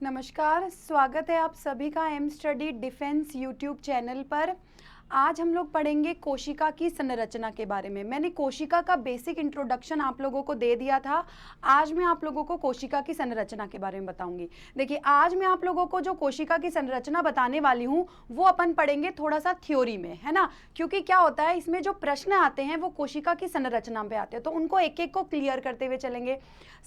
नमस्कार, स्वागत है आप सभी का M study defence YouTube channel पर। आज हम लोग पढ़ेंगे कोशिका की संरचना के बारे में। मैंने कोशिका का बेसिक इंट्रोडक्शन आप लोगों को दे दिया था। आज मैं आप लोगों को कोशिका की संरचना के बारे में बताऊंगी। देखिए, आज मैं आप लोगों को जो कोशिका की संरचना बताने वाली हूँ वो अपन पढ़ेंगे थोड़ा सा थ्योरी में, है ना। क्योंकि क्या होता है, इसमें जो प्रश्न आते हैं वो कोशिका की संरचना पे आते हैं, तो उनको एक एक को क्लियर करते हुए चलेंगे।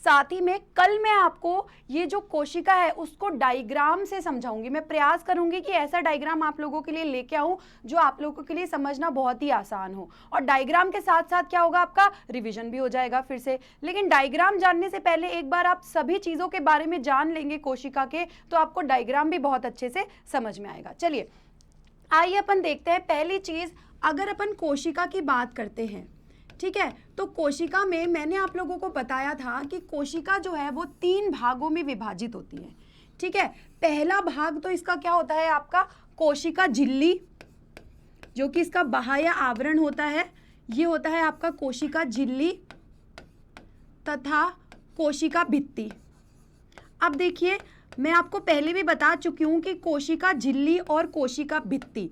साथ ही में कल मैं आपको ये जो कोशिका है उसको डायग्राम से समझाऊंगी। मैं प्रयास करूंगी कि ऐसा डायग्राम आप लोगों के लिए लेके आऊं जो आप लोगों के लिए समझना बहुत ही आसान हो। और डायग्राम के साथ साथ क्या होगा, आपका रिवीजन भी हो जाएगा फिर से। लेकिन डायग्राम जानने से पहले एक बार आप सभी चीजों के बारे में जान लेंगे कोशिका के, तो आपको डायग्राम भी बहुत अच्छे से समझ में आएगा। चलिए आइए अपन देखते हैं। पहली चीज, अगर अपन कोशिका की बात करते हैं, ठीक है, तो कोशिका में मैंने आप लोगों को बताया था कि कोशिका जो है वो 3 भागों में विभाजित होती है। ठीक है, पहला भाग तो इसका क्या होता है, आपका कोशिका झिल्ली, जो कि इसका बाह्य आवरण होता है। ये होता है आपका कोशिका झिल्ली तथा कोशिका भित्ति। अब देखिए, मैं आपको पहले भी बता चुकी हूं कि कोशिका झिल्ली और कोशिका भित्ति,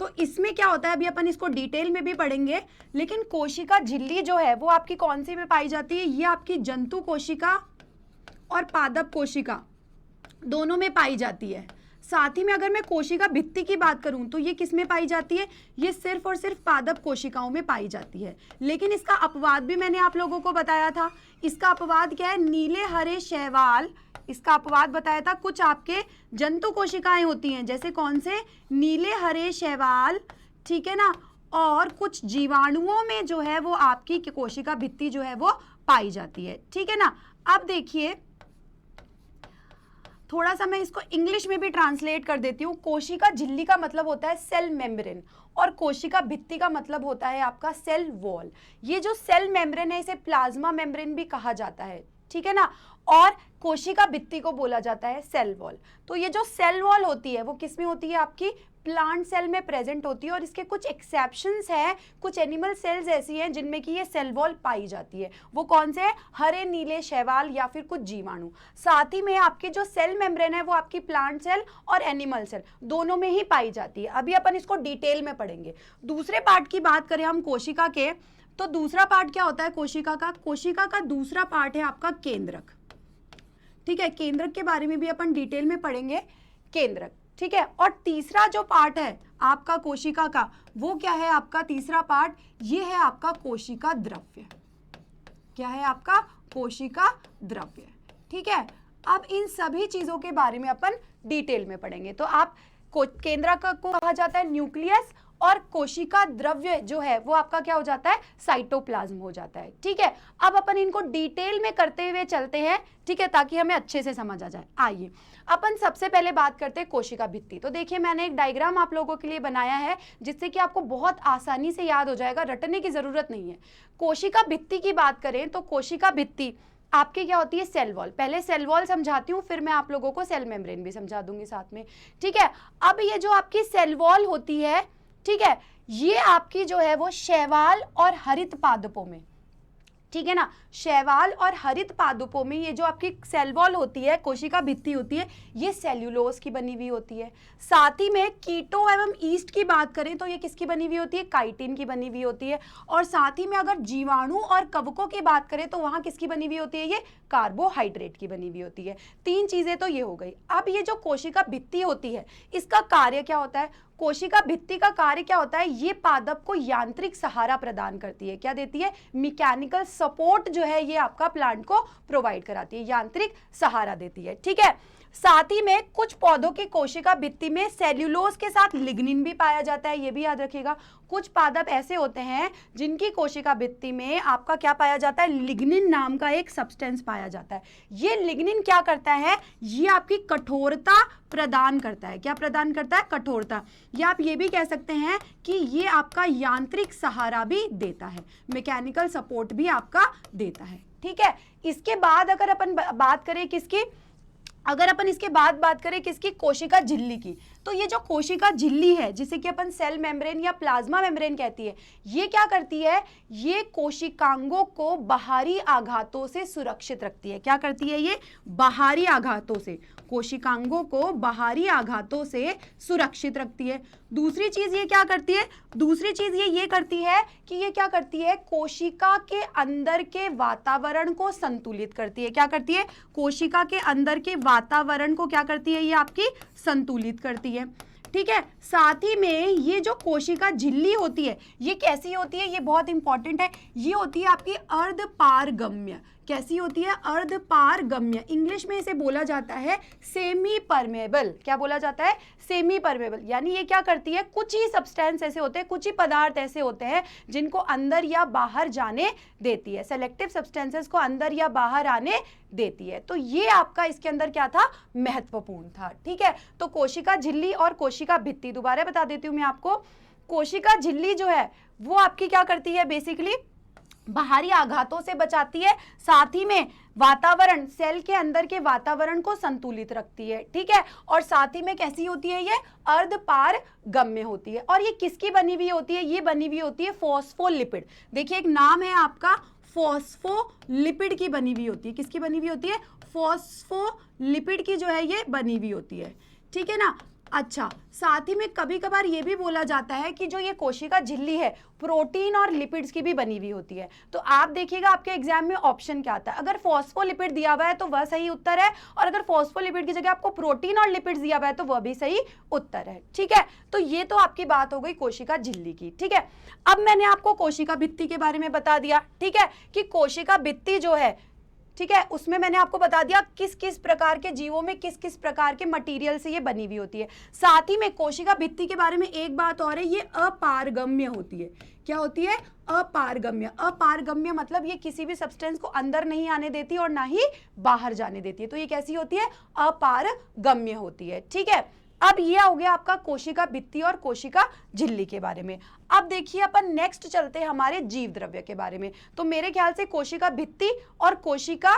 तो इसमें क्या होता है अभी अपन इसको डिटेल में भी पढ़ेंगे। लेकिन कोशिका झिल्ली जो है वो आपकी कौन सी में पाई जाती है, ये आपकी जंतु कोशिका और पादप कोशिका दोनों में पाई जाती है। साथ ही में अगर मैं कोशिका भित्ति की बात करूं तो ये किस में पाई जाती है, ये सिर्फ और सिर्फ पादप कोशिकाओं में पाई जाती है। लेकिन इसका अपवाद भी मैंने आप लोगों को बताया था। इसका अपवाद क्या है, नीले हरे शैवाल, इसका अपवाद बताया था। कुछ आपके जंतु कोशिकाएं होती हैं, जैसे कौन से, नीले हरे शैवाल, ठीक है ना, और कुछ जीवाणुओं में जो है वो आपकी कोशिका भित्ति जो है वो पाई जाती है। ठीक है ना। अब देखिए, थोड़ा सा मैं इसको इंग्लिश में भी ट्रांसलेट कर देती हूँ। कोशिका झिल्ली का मतलब होता है सेल मेम्ब्रेन, और कोशिका भित्ति का मतलब होता है आपका सेल वॉल। ये जो सेल मेम्ब्रेन है इसे प्लाज्मा मेम्ब्रेन भी कहा जाता है, ठीक है ना। और कोशिका भित्ति को बोला जाता है सेल वॉल। तो ये जो सेल वॉल होती है वो किस में होती है, आपकी प्लांट सेल में प्रेजेंट होती है। और इसके कुछ एक्सेप्शंस हैं, कुछ एनिमल सेल्स ऐसी हैं जिनमें कि ये सेल वॉल पाई जाती है। वो कौन से हैं, हरे नीले शैवाल या फिर कुछ जीवाणु। साथ ही में आपकी जो सेल मेम्ब्रेन है वो आपकी प्लांट सेल और एनिमल सेल दोनों में ही पाई जाती है। अभी अपन इसको डिटेल में पढ़ेंगे। दूसरे पार्ट की बात करें हम कोशिका के, तो दूसरा पार्ट क्या होता है कोशिका का, कोशिका का दूसरा पार्ट है आपका केंद्रक। ठीक है, केंद्रक के बारे में भी अपन डिटेल में पढ़ेंगे, केंद्रक, ठीक है। और तीसरा जो पार्ट है आपका कोशिका का, वो क्या है आपका तीसरा पार्ट, ये है आपका कोशिका द्रव्य। क्या है आपका, कोशिका द्रव्य। ठीक है, अब इन सभी चीजों के बारे में अपन डिटेल में पढ़ेंगे। तो आप केंद्रक को कहा जाता है न्यूक्लियस, और कोशिका द्रव्य जो है वो आपका क्या हो जाता है, साइटोप्लाज्म हो जाता है। ठीक है, अब अपन इनको डिटेल में करते हुए चलते हैं, ठीक है, ताकि हमें अच्छे से समझ आ जाए। आइए अपन सबसे पहले बात करते हैं कोशिका भित्ति। तो देखिए, मैंने एक डायग्राम आप लोगों के लिए बनाया है जिससे कि आपको बहुत आसानी से याद हो जाएगा, रटने की जरूरत नहीं है। कोशिका भित्ति की बात करें तो कोशिका भित्ति आपकी क्या होती है, सेल वॉल। पहले सेल वॉल समझाती हूँ, फिर मैं आप लोगों को सेल मेम्ब्रेन भी समझा दूंगी साथ में। ठीक है, अब ये जो आपकी सेल वॉल होती है, ठीक है, ये आपकी जो है वो शैवाल और हरित पादपों में, ठीक है ना, शैवाल और हरित पादपों में ये जो आपकी सेल वॉल होती है, कोशिका भित्ति होती है, ये सेल्यूलोज की बनी हुई होती है। साथ ही में कीटो एवं ईस्ट की बात करें तो ये किसकी बनी हुई होती है, काइटिन की बनी हुई होती है। और साथ ही में अगर जीवाणु और कवकों की बात करें तो वहां किसकी बनी हुई होती है, ये कार्बोहाइड्रेट की बनी हुई होती है। 3 चीजें तो ये हो गई। अब ये जो कोशिका भित्ति होती है, इसका कार्य क्या होता है, कोशिका भित्ति का कार्य क्या होता है, ये पादप को यांत्रिक सहारा प्रदान करती है। क्या देती है, मैकेनिकल सपोर्ट जो है ये आपका प्लांट को प्रोवाइड कराती है, यांत्रिक सहारा देती है। ठीक है, साथ ही में कुछ पौधों की कोशिका भित्ति में सेल्यूलोज के साथ लिग्निन भी पाया जाता है, ये भी याद रखिएगा। कुछ पादप ऐसे होते हैं जिनकी कोशिका भित्ति में आपका क्या पाया जाता है, लिग्निन नाम का एक सब्सटेंस पाया जाता है। ये लिग्निन क्या करता है, ये आपकी कठोरता प्रदान करता है। क्या प्रदान करता है, कठोरता। या आप ये भी कह सकते हैं कि ये आपका यांत्रिक सहारा भी देता है, मैकेनिकल सपोर्ट भी आपका देता है। ठीक है, इसके बाद अगर अपन बात करें किसकी, अगर अपन इसके बाद बात करें किसकी, कोशिका झिल्ली की, तो ये जो कोशिका झिल्ली है जिसे कि अपन सेल मेम्ब्रेन या प्लाज्मा मेम्ब्रेन कहती है, ये क्या करती है, ये कोशिकांगों को बाहरी आघातों से सुरक्षित रखती है। क्या करती है ये, बाहरी आघातों से कोशिकांगों को बाहरी आघातों से सुरक्षित रखती है। दूसरी चीज ये क्या करती है, दूसरी चीज ये करती है कि ये क्या करती है, कोशिका के अंदर के वातावरण को संतुलित करती है। क्या करती है, कोशिका के अंदर के वातावरण को क्या करती है, ये आपकी संतुलित करती है। ठीक है, साथ ही में ये जो कोशिका झिल्ली होती है ये कैसी होती है, ये बहुत इंपॉर्टेंट है, ये होती है आपकी अर्धपारगम्य। कैसी होती है, अर्धपारगम्य। इंग्लिश में इसे बोला जाता है सेमी परमेबल। क्या बोला जाता है, सेमी परमेबल। यानी ये क्या करती है, कुछ ही सब्सटेंस ऐसे होते हैं, कुछ ही पदार्थ ऐसे होते हैं जिनको अंदर या बाहर जाने देती है, सेलेक्टिव सब्सटेंसेस को अंदर या बाहर आने देती है। तो ये आपका इसके अंदर क्या था, महत्वपूर्ण था। ठीक है, तो कोशिका झिल्ली और कोशिका भित्ति, दोबारा बता देती हूं मैं आपको। कोशिका झिल्ली जो है वो आपकी क्या करती है, बेसिकली बाहरी आघातों से बचाती है, साथ ही में वातावरण, सेल के अंदर के वातावरण को संतुलित रखती है। ठीक है, और साथ ही में कैसी होती है, ये अर्धपारगम्य होती है। और ये किसकी बनी हुई होती है, ये बनी हुई होती है फॉस्फोलिपिड। देखिए एक नाम है आपका, फॉस्फोलिपिड की बनी हुई होती है। किसकी बनी हुई होती है, फॉस्फोलिपिड की जो है ये बनी हुई होती है। ठीक है ना। अच्छा, साथ ही में कभी कभार ये भी बोला जाता है कि जो ये कोशिका झिल्ली है प्रोटीन और लिपिड्स की भी बनी हुई होती है। तो आप देखिएगा आपके एग्जाम में ऑप्शन क्या आता है, अगर फॉस्फोलिपिड दिया हुआ है तो वह सही उत्तर है, और अगर फॉस्फोलिपिड की जगह आपको प्रोटीन और लिपिड्स दिया हुआ है तो वह भी सही उत्तर है। ठीक है, तो ये तो आपकी बात हो गई कोशिका झिल्ली की। ठीक है, अब मैंने आपको कोशिका भित्ति के बारे में बता दिया। ठीक है, कि कोशिका भित्ति जो है, ठीक है, उसमें मैंने आपको बता दिया किस किस प्रकार के जीवों में किस किस प्रकार के मटेरियल से ये बनी हुई होती है। साथ ही में कोशिका भित्ति के बारे में एक बात और है, ये अपारगम्य होती है। क्या होती है, अपारगम्य। अपारगम्य मतलब ये किसी भी सब्सटेंस को अंदर नहीं आने देती और ना ही बाहर जाने देती है। तो ये कैसी होती है, अपारगम्य होती है। ठीक है, अब ये हो गया आपका कोशिका भित्ति और कोशिका झिल्ली के बारे में। अब देखिए अपन नेक्स्ट चलते हैं हमारे जीव द्रव्य के बारे में। तो मेरे ख्याल से कोशिका भित्ति और कोशिका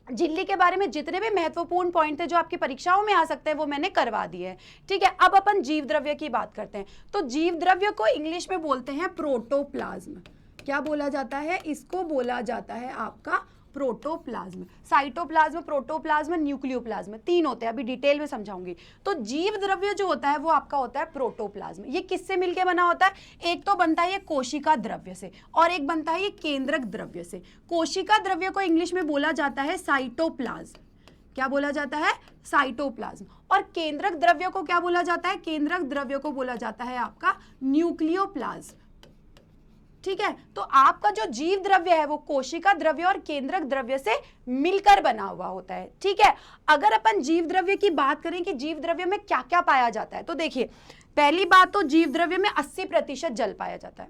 झिल्ली के बारे में जितने भी महत्वपूर्ण पॉइंट थे जो आपकी परीक्षाओं में आ सकते हैं वो मैंने करवा दिए हैं। ठीक है, अब अपन जीव द्रव्य की बात करते हैं। तो जीव द्रव्य को इंग्लिश में बोलते हैं प्रोटोप्लाज्म। क्या बोला जाता है, इसको बोला जाता है आपका प्रोटोप्लाज्म। साइटोप्लाज्म, प्रोटोप्लाज्म, न्यूक्लियोप्लाज्म, तीन होते हैं, अभी डिटेल में समझाऊंगी। तो जीव द्रव्य जो होता है वो आपका होता है प्रोटोप्लाज्म। ये किससे मिलके बना होता है, एक तो बनता है ये कोशिका द्रव्य से और एक बनता है ये केंद्रक द्रव्य से। कोशिका द्रव्य को इंग्लिश में बोला जाता है साइटोप्लाज्म। क्या बोला जाता है, साइटोप्लाज्म। और केंद्रक द्रव्य को क्या बोला जाता है, केंद्रक द्रव्य को बोला जाता है आपका न्यूक्लियोप्लाज्म। ठीक है, तो आपका जो जीव द्रव्य है वो कोशिका द्रव्य और केंद्रक द्रव्य से मिलकर बना हुआ होता है। ठीक है, अगर अपन जीव द्रव्य की बात करें कि जीव द्रव्य में क्या क्या पाया जाता है, तो देखिए पहली बात तो जीव द्रव्य में 80% जल पाया जाता है।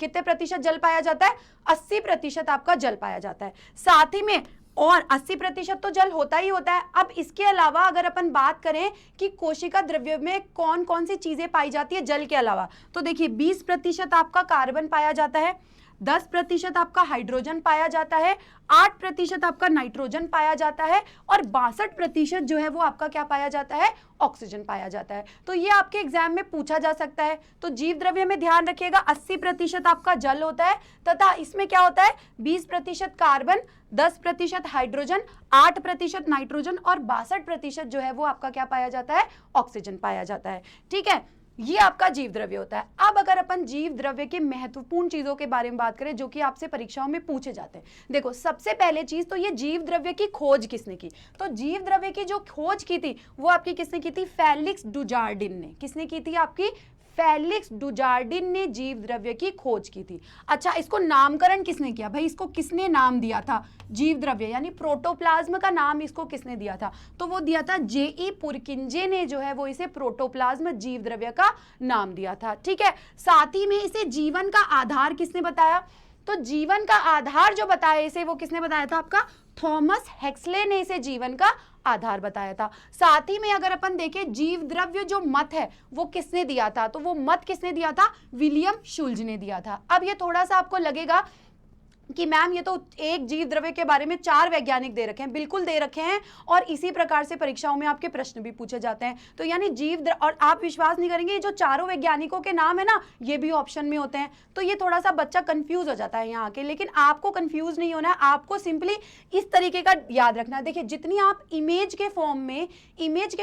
कितने प्रतिशत जल पाया जाता है, 80% आपका जल पाया जाता है। साथ ही में और 80% तो जल होता ही होता है। अब इसके अलावा अगर अपन बात करें कि कोशिका द्रव्य में कौन कौन सी चीजें पाई जाती है जल के अलावा, तो देखिए 20% आपका कार्बन पाया जाता है, 10% आपका हाइड्रोजन पाया जाता है, 8% आपका नाइट्रोजन पाया जाता है और 62% जो है वो आपका क्या पाया जाता है, ऑक्सीजन पाया जाता है। तो ये आपके एग्जाम में पूछा जा सकता है। तो जीव द्रव्य में ध्यान रखिएगा 80% आपका जल होता है तथा इसमें क्या होता है 20% कार्बन, 10% हाइड्रोजन, 8% नाइट्रोजन और 62% जो है वो आपका क्या पाया जाता है, ऑक्सीजन पाया जाता है। ठीक है, ये आपका जीव द्रव्य होता है। अब अगर अपन जीव द्रव्य के महत्वपूर्ण चीजों के बारे में बात करें जो कि आपसे परीक्षाओं में पूछे जाते हैं, देखो सबसे पहले चीज तो ये जीव द्रव्य की खोज किसने की, तो जीव द्रव्य की जो खोज की थी वो आपकी किसने की थी, फेलिक्स डुजार्डिन ने। किसने की थी, आपकी फेलिक्स डुजार्डिन ने जीव द्रव्य की खोज की थी। अच्छा, इसको नामकरण किसने किया, भाई इसको किसने नाम दिया था, जीव द्रव्य यानी प्रोटोप्लाज्म का नाम इसको किसने दिया था, तो वो दिया था जे.ई. पुरकिंजे ने जो है वो इसे प्रोटोप्लाज्म जीव द्रव्य का नाम दिया था। ठीक है, साथ ही में इसे जीवन का आधार किसने बताया, तो जीवन का आधार जो बताया इसे वो किसने बताया था, आपका थॉमस हेक्सले ने इसे जीवन का आधार बताया था। साथ ही में अगर अपन देखें जीव द्रव्य जो मत है वो किसने दिया था, तो वो मत किसने दिया था, विलियम शुल्ज ने दिया था। अब ये थोड़ा सा आपको लगेगा कि मैम ये तो एक जीव द्रव्य के बारे में 4 वैज्ञानिक दे रखे हैं, बिल्कुल दे रखे हैं, और इसी प्रकार से परीक्षाओं में आपके प्रश्न भी पूछे जाते हैं। तो यानी और आप विश्वास नहीं करेंगे, ये जो चारों वैज्ञानिकों के नाम है ना, ये भी ऑप्शन में होते हैं। तो ये थोड़ा सा बच्चा कंफ्यूज हो जाता है यहाँ के, लेकिन आपको कंफ्यूज नहीं होना है, आपको सिंपली इस तरीके का याद रखना है। देखिए जितनी आप इमेज के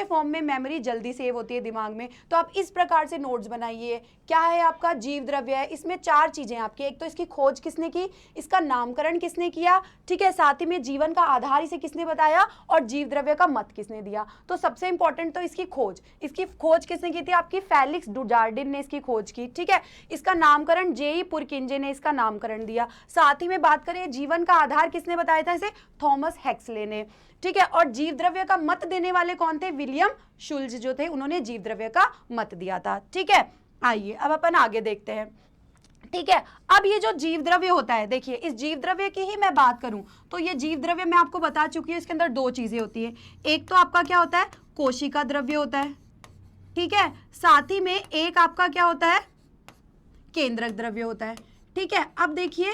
फॉर्म में मेमोरी जल्दी सेव होती है दिमाग में, तो आप इस प्रकार से नोट्स बनाइए। क्या है आपका जीव द्रव्य है, इसमें 4 चीजें आपकी, एक तो इसकी खोज किसने की, इसका नामकरण किसने किया, ठीक है, साथ ही में जीवन का आधार इसे किसने बताया, और जीव द्रव्य का मत किसने दिया। तो सबसे इंपॉर्टेंट तो इसकी खोज किसने की थी, आपकी फेलिक्स डुजार्डिन ने इसकी खोज की, ठीक है। इसका नामकरण जेई पुरकिंजे ने इसका नामकरण दिया। साथ ही में बात करें जीवन का आधार किसने बताया था, इसे थॉमस हेक्सले ने, ठीक है। और जीव द्रव्य का मत देने वाले कौन थे, विलियम शुल्ज जो थे, उन्होंने जीव द्रव्य का मत दिया था, ठीक है। आइए अब अपन आगे देखते हैं, ठीक है। अब ये जो जीव द्रव्य होता है, देखिए इस जीव द्रव्य की ही मैं बात करूं तो ये जीव द्रव्य मैं आपको बता चुकी हूं, इसके अंदर 2 चीजें होती है। एक तो आपका क्या होता है, कोशिका द्रव्य होता है, ठीक है। साथ ही में एक आपका क्या होता है, केंद्रक द्रव्य होता है, ठीक है। अब देखिए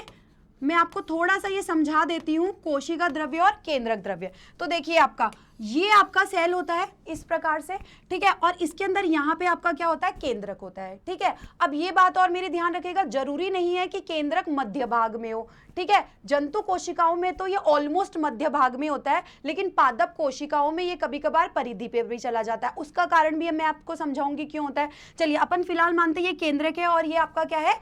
मैं आपको थोड़ा सा ये समझा देती हूँ, कोशिका द्रव्य और केंद्रक द्रव्य। तो देखिए आपका ये आपका सेल होता है इस प्रकार से, ठीक है, और इसके अंदर यहाँ पे आपका क्या होता है, केंद्रक होता है, ठीक है। अब ये बात और मेरे ध्यान रखिएगा, जरूरी नहीं है कि केंद्रक मध्य भाग में हो, ठीक है। जंतु कोशिकाओं में तो ये ऑलमोस्ट मध्य भाग में होता है, लेकिन पादप कोशिकाओं में ये कभी कभार परिधि पे भी चला जाता है। उसका कारण भी मैं आपको समझाऊंगी क्यों होता है। चलिए अपन फिलहाल मानते हैं ये केंद्रक है और ये आपका क्या है,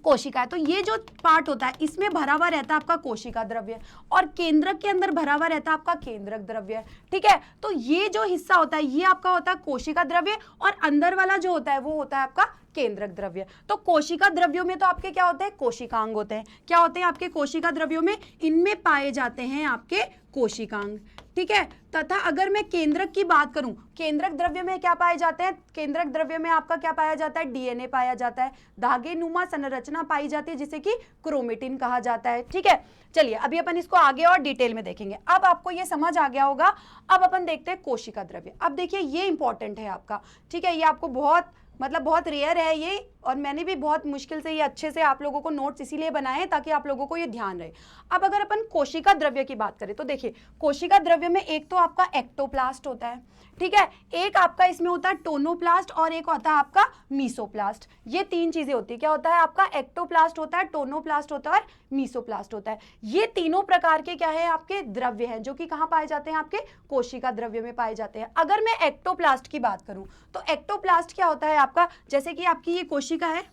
कोशिका है। तो ये जो पार्ट होता है इसमें भरा हुआ रहता है आपका कोशिका द्रव्य, और केंद्रक के अंदर भरा हुआ रहता है आपका केंद्रक द्रव्य, ठीक है। तो ये जो हिस्सा होता है ये आपका होता है कोशिका द्रव्य, और अंदर वाला जो होता है वो होता है आपका केंद्रक द्रव्य। तो कोशिका द्रव्यों में तो आपके क्या होते हैं, कोशिकांग होते हैं। क्या होते हैं आपके कोशिका द्रव्यों में, इनमें पाए जाते हैं आपके कोशिकांग, ठीक है। तथा अगर मैं केंद्रक की बात करूं, केंद्रक द्रव्य में क्या पाए जाते हैं, केंद्रक द्रव्य में आपका क्या पाया जाता है, डीएनए पाया जाता है, धागे नुमा संरचना पाई जाती है जिसे कि क्रोमेटिन कहा जाता है, ठीक है। चलिए अभी अपन इसको आगे और डिटेल में देखेंगे। अब आपको ये समझ आ गया होगा। अब अपन देखते हैं कोशिका द्रव्य। अब देखिए ये इंपॉर्टेंट है आपका, ठीक है, ये आपको बहुत रेयर है ये, और मैंने भी बहुत मुश्किल से ये अच्छे से आप लोगों को नोट्स इसीलिए बनाए हैं ताकि आप लोगों को ये ध्यान रहे। अब अगर अपन कोशिका द्रव्य की बात करें तो देखिए कोशिका द्रव्य में एक तो आपका एक्टोप्लास्ट होता है, ठीक है, एक आपका इसमें होता है टोनोप्लास्ट, और एक होता है आपका मीसोप्लास्ट। ये 3 चीजें होती है। क्या होता है आपका, एक्टोप्लास्ट होता है, टोनोप्लास्ट होता है और मीसोप्लास्ट होता है। ये तीनों प्रकार के क्या है आपके द्रव्य हैं जो कि कहाँ पाए जाते हैं, आपके कोशिका द्रव्य में पाए जाते हैं। अगर मैं एक्टोप्लास्ट की बात करूं तो एक्टोप्लास्ट क्या होता है आपका, जैसे कि आपकी ये कोशिका है,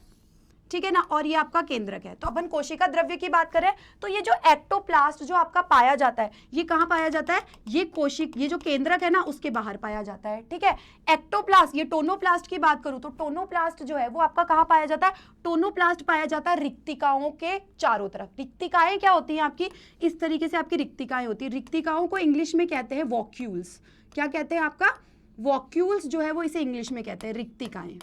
ठीक है ना, और ये आपका केंद्रक है। तो अपन कोशिका द्रव्य की बात करें तो ये जो एक्टोप्लास्ट जो आपका पाया जाता है ये कहाँ पाया जाता है, ये जो केंद्रक है ना उसके बाहर पाया जाता है, ठीक है। एक्टोप्लास्ट, ये टोनोप्लास्ट की बात करूं तो टोनोप्लास्ट जो है वो आपका कहाँ पाया जाता है, टोनोप्लास्ट पाया जाता है रिक्तिकाओं के चारों तरफ। रिक्तिकाएं क्या होती हैं आपकी, इस तरीके से आपकी रिक्तिकाएं होती है। रिक्तिकाओं को इंग्लिश में कहते हैं वॉक्यूल्स। क्या कहते हैं आपका, वॉक्यूल्स जो है वो इसे इंग्लिश में कहते हैं रिक्तिकाएं,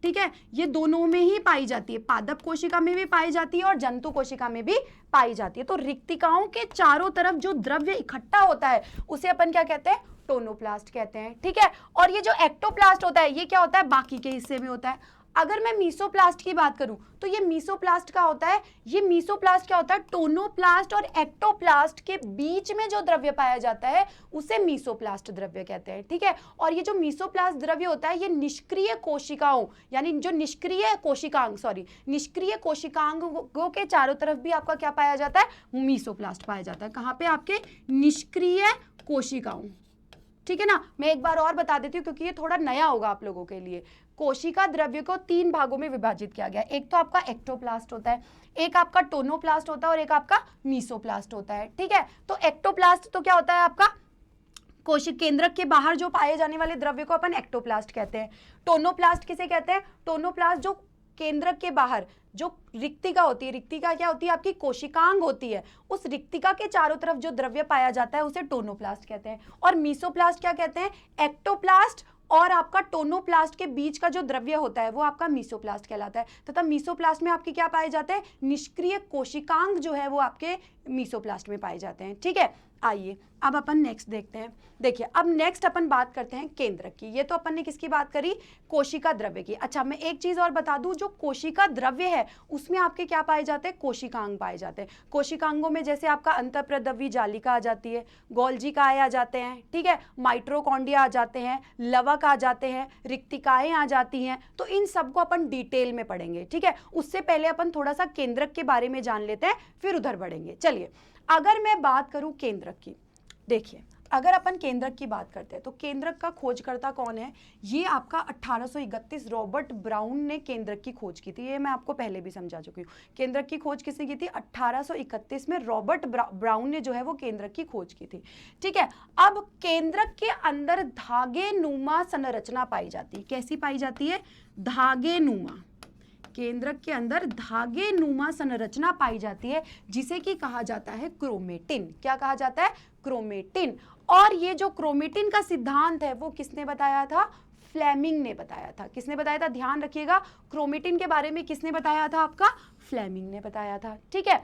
ठीक है। ये दोनों में ही पाई जाती है, पादप कोशिका में भी पाई जाती है और जंतु कोशिका में भी पाई जाती है। तो रिक्तिकाओं के चारों तरफ जो द्रव्य इकट्ठा होता है उसे अपन क्या कहते हैं, टोनोप्लास्ट कहते हैं, ठीक है। और ये जो एक्टोप्लास्ट होता है ये क्या होता है, बाकी के हिस्से में होता है। अगर मैं मीसोप्लास्ट की बात करूं तो ये मीसोप्लास्ट का होता है, ये मीसोप्लास्ट क्या होता है, टोनोप्लास्ट और एक्टोप्लास्ट के बीच में जो द्रव्य पाया जाता है उसे मीसोप्लास्ट द्रव्य कहते हैं, ठीक है। और ये जो मीसोप्लास्ट द्रव्य होता है ये निष्क्रिय कोशिकाओं, यानी जो निष्क्रिय कोशिकांगों के चारों तरफ भी आपका क्या पाया जाता है, मीसोप्लास्ट पाया जाता है। कहाँ पे, आपके निष्क्रिय कोशिकाओं, ठीक है ना। मैं एक बार और बता देती हूँ क्योंकि ये थोड़ा नया होगा आप लोगों के लिए। कोशिका द्रव्य को 3 भागों में विभाजित किया गया। एक तो आपका एक्टोप्लास्ट होता है, एक आपका टोनोप्लास्ट होता है और एक आपका मीसोप्लास्ट होता है, ठीक है। तो एक्टोप्लास्ट तो क्या होता है आपका, कोशिक केंद्रक के बाहर जो पाए जाने वाले द्रव्य को अपन एक्टोप्लास्ट कहते हैं। टोनोप्लास्ट किसे कहते हैं, टोनोप्लास्ट जो केंद्रक के बाहर जो रिक्तिका होती है, रिक्तिका क्या होती है आपकी, कोशिकांग होती है, उस रिक्तिका के चारों तरफ जो द्रव्य पाया जाता है उसे टोनोप्लास्ट कहते हैं। और मीसोप्लास्ट क्या कहते हैं, एक्टोप्लास्ट और आपका टोनोप्लास्ट के बीच का जो द्रव्य होता है वो आपका मीसोप्लास्ट कहलाता है। तथा मीसोप्लास्ट में आपके क्या पाए जाते हैं, निष्क्रिय कोशिकांग जो है वो आपके मीसोप्लास्ट में पाए जाते हैं, ठीक है। आइए अब अपन नेक्स्ट देखते हैं। देखिए अब नेक्स्ट अपन बात करते हैं केंद्रक की। ये तो अपन ने किसकी बात करी, कोशिका द्रव्य की। अच्छा मैं एक चीज और बता दूं, जो कोशिका द्रव्य है उसमें आपके क्या पाए जाते हैं, कोशिकांग पाए जाते हैं। कोशिकांगों में जैसे आपका अंतःप्रद्रवी जालिका आ जाती है, गोल्जी काय आ जाते हैं, ठीक है, माइट्रोकॉन्ड्रिया आ जाते हैं, लवक आ जाते हैं, रिक्तिकाएं आ जाती हैं। तो इन सबको अपन डिटेल में पढ़ेंगे, ठीक है। उससे पहले अपन थोड़ा सा केंद्रक के बारे में जान लेते हैं, फिर उधर बढ़ेंगे। चलिए अगर मैं बात करूं केंद्रक की, देखिए अगर अपन केंद्रक की बात करते हैं तो केंद्रक का खोजकर्ता कौन है, ये आपका 1831 रॉबर्ट ब्राउन ने केंद्रक की खोज की थी। ये मैं आपको पहले भी समझा चुकी हूँ। केंद्रक की खोज किसने की थी, 1831 में रॉबर्ट ब्राउन ने जो है वो केंद्रक की खोज की थी, ठीक है। अब केंद्रक के अंदर धागे नुमा संरचना पाई जाती है। कैसी पाई जाती है, धागे नुमा, केंद्रक के अंदर धागे नुमा संरचना पाई जाती है, जिसे कि कहा जाता है क्रोमेटिन। क्या कहा जाता है, क्रोमेटिन। और ये जो क्रोमेटिन का सिद्धांत है वो किसने बताया था, फ्लेमिंग ने बताया था। किसने बताया था, ध्यान रखिएगा, क्रोमेटिन के बारे में किसने बताया था, आपका फ्लेमिंग ने बताया था, ठीक है।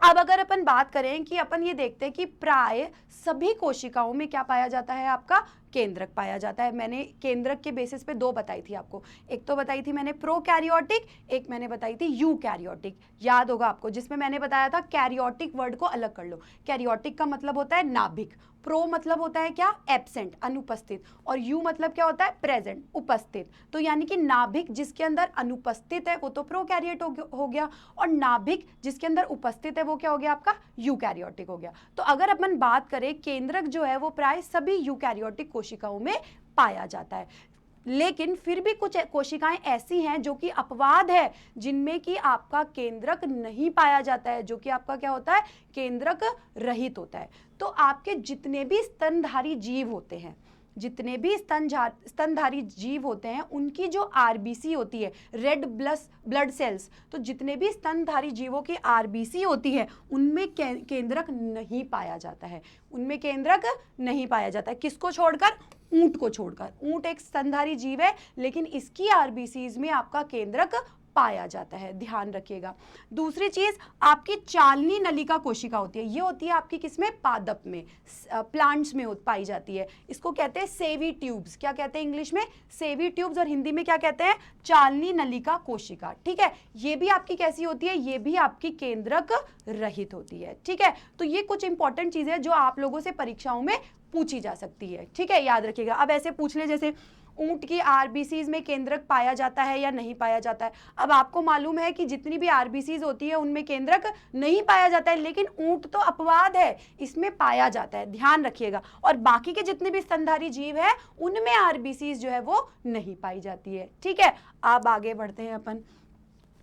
अब अगर अपन बात करें कि अपन ये देखते हैं कि प्राय सभी कोशिकाओं में क्या पाया जाता है, आपका केंद्रक पाया जाता है। मैंने केंद्रक के बेसिस पे दो बताई थी आपको, एक तो बताई थी मैंने प्रोकैरियोटिक, एक मैंने बताई थी यूकैरियोटिक, याद होगा आपको, जिसमें मैंने बताया था कैरियोटिक वर्ड को अलग कर लो। कैरियोटिक का मतलब होता है नाभिक, प्रो मतलब होता है क्या, एब्सेंट, अनुपस्थित, और यू मतलब क्या होता है, प्रेजेंट, उपस्थित। तो यानी कि नाभिक जिसके अंदर अनुपस्थित है वो तो प्रोकैरियोट हो गया, और नाभिक जिसके अंदर उपस्थित है वो क्या हो गया, आपका यूकैरियोटिक हो गया। तो अगर अपन बात करें, केंद्रक जो है वो प्राय सभी यूकैरियोटिक कोशिकाओं में पाया जाता है। लेकिन फिर भी कुछ कोशिकाएं ऐसी हैं जो कि अपवाद है, जिनमें कि आपका केंद्रक नहीं पाया जाता है, जो कि आपका क्या होता है, केंद्रक रहित होता है। तो आपके जितने भी स्तनधारी जीव होते हैं, जितने भी स्तनधारी जीव होते हैं, उनकी जो आरबीसी होती है, रेड ब्लड सेल्स, तो जितने भी स्तनधारी जीवों की आरबीसी होती है उनमें केंद्रक नहीं पाया जाता है, उनमें केंद्रक नहीं पाया जाता है। किसको छोड़कर, ऊंट को छोड़कर। ऊंट एक स्तनधारी जीव है, लेकिन इसकी आरबीसीज में आपका केंद्रक पाया जाता है, ध्यान रखिएगा। दूसरी चीज, आपकी चालनी नलिका कोशिका होती है, ये होती है आपकी किसमें, पादप में, प्लांट्स में पाई जाती है। इसको कहते हैं सेवी ट्यूब्स। क्या कहते हैं इंग्लिश में, सेवी ट्यूब्स, और हिंदी में क्या कहते हैं, चालनी नलिका कोशिका, ठीक है। ये भी आपकी कैसी होती है, ये भी आपकी केंद्रक रहित होती है, ठीक है। तो ये कुछ इंपॉर्टेंट चीजें हैं जो आप लोगों से परीक्षाओं में पूछी जा सकती है, ठीक है, याद रखिएगा। अब ऐसे पूछ ले जैसे ऊंट की आरबीसीज में केंद्रक पाया जाता है या नहीं पाया जाता है। अब आपको मालूम है कि जितनी भी आरबीसीज होती है उनमें केंद्रक नहीं पाया जाता है, लेकिन ऊंट तो अपवाद है, इसमें पाया जाता है, ध्यान रखिएगा। और बाकी के जितने भी स्तनधारी जीव है उनमें आरबीसीज जो है वो नहीं पाई जाती है, ठीक है। अब आगे बढ़ते हैं अपन।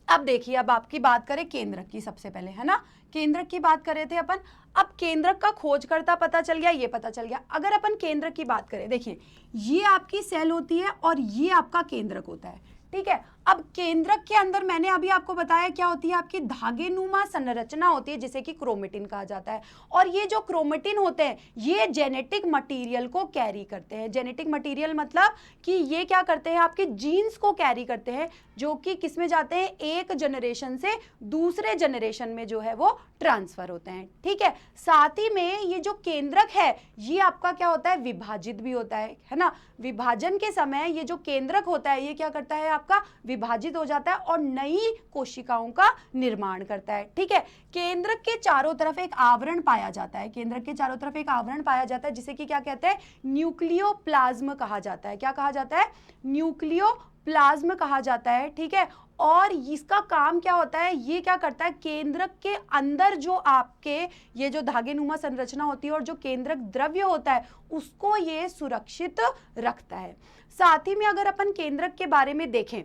अब देखिए, अब आपकी बात करें केंद्रक की, सबसे पहले है ना, केंद्रक की बात कर रहे थे अपन। अब केंद्रक का खोजकर्ता पता चल गया, ये पता चल गया। अगर अपन केंद्रक की बात करें, देखिए ये आपकी सेल होती है और ये आपका केंद्रक होता है, ठीक है। अब केंद्रक के अंदर मैंने अभी आपको बताया क्या होती है, आपकी धागेनुमा संरचना होती है, जिसे कि क्रोमेटिन कहा जाता है। और ये जो क्रोमेटिन होते हैं ये जेनेटिक मटेरियल को कैरी करते हैं। जेनेटिक मटेरियल मतलब कि ये क्या करते हैं, आपके जीन्स को कैरी करते हैं, जो कि किस में जाते हैं, एक जनरेशन से दूसरे जनरेशन में जो है वो ट्रांसफर होते हैं, ठीक है। साथ ही में ये जो केंद्रक है ये आपका क्या होता है, विभाजित भी होता है ना। विभाजन के समय ये जो केंद्रक होता है ये क्या करता है, आपका विभाजित हो जाता है और नई कोशिकाओं का निर्माण करता है, ठीक है। केंद्रक के चारों तरफ एक आवरण पाया जाता है, केंद्रक के चारों तरफ एक आवरण पाया जाता है, जिसे कि क्या कहते हैं, न्यूक्लियोप्लाज्म कहा जाता है। क्या कहा जाता है, न्यूक्लियोप्लाज्म कहा जाता है, ठीक है। और इसका काम क्या होता है, ये क्या करता है, केंद्रक के अंदर जो आपके ये जो धागेनुमा संरचना होती है और जो केंद्रक द्रव्य होता है उसको ये सुरक्षित रखता है। साथ ही में अगर अपन केंद्रक के बारे में देखें,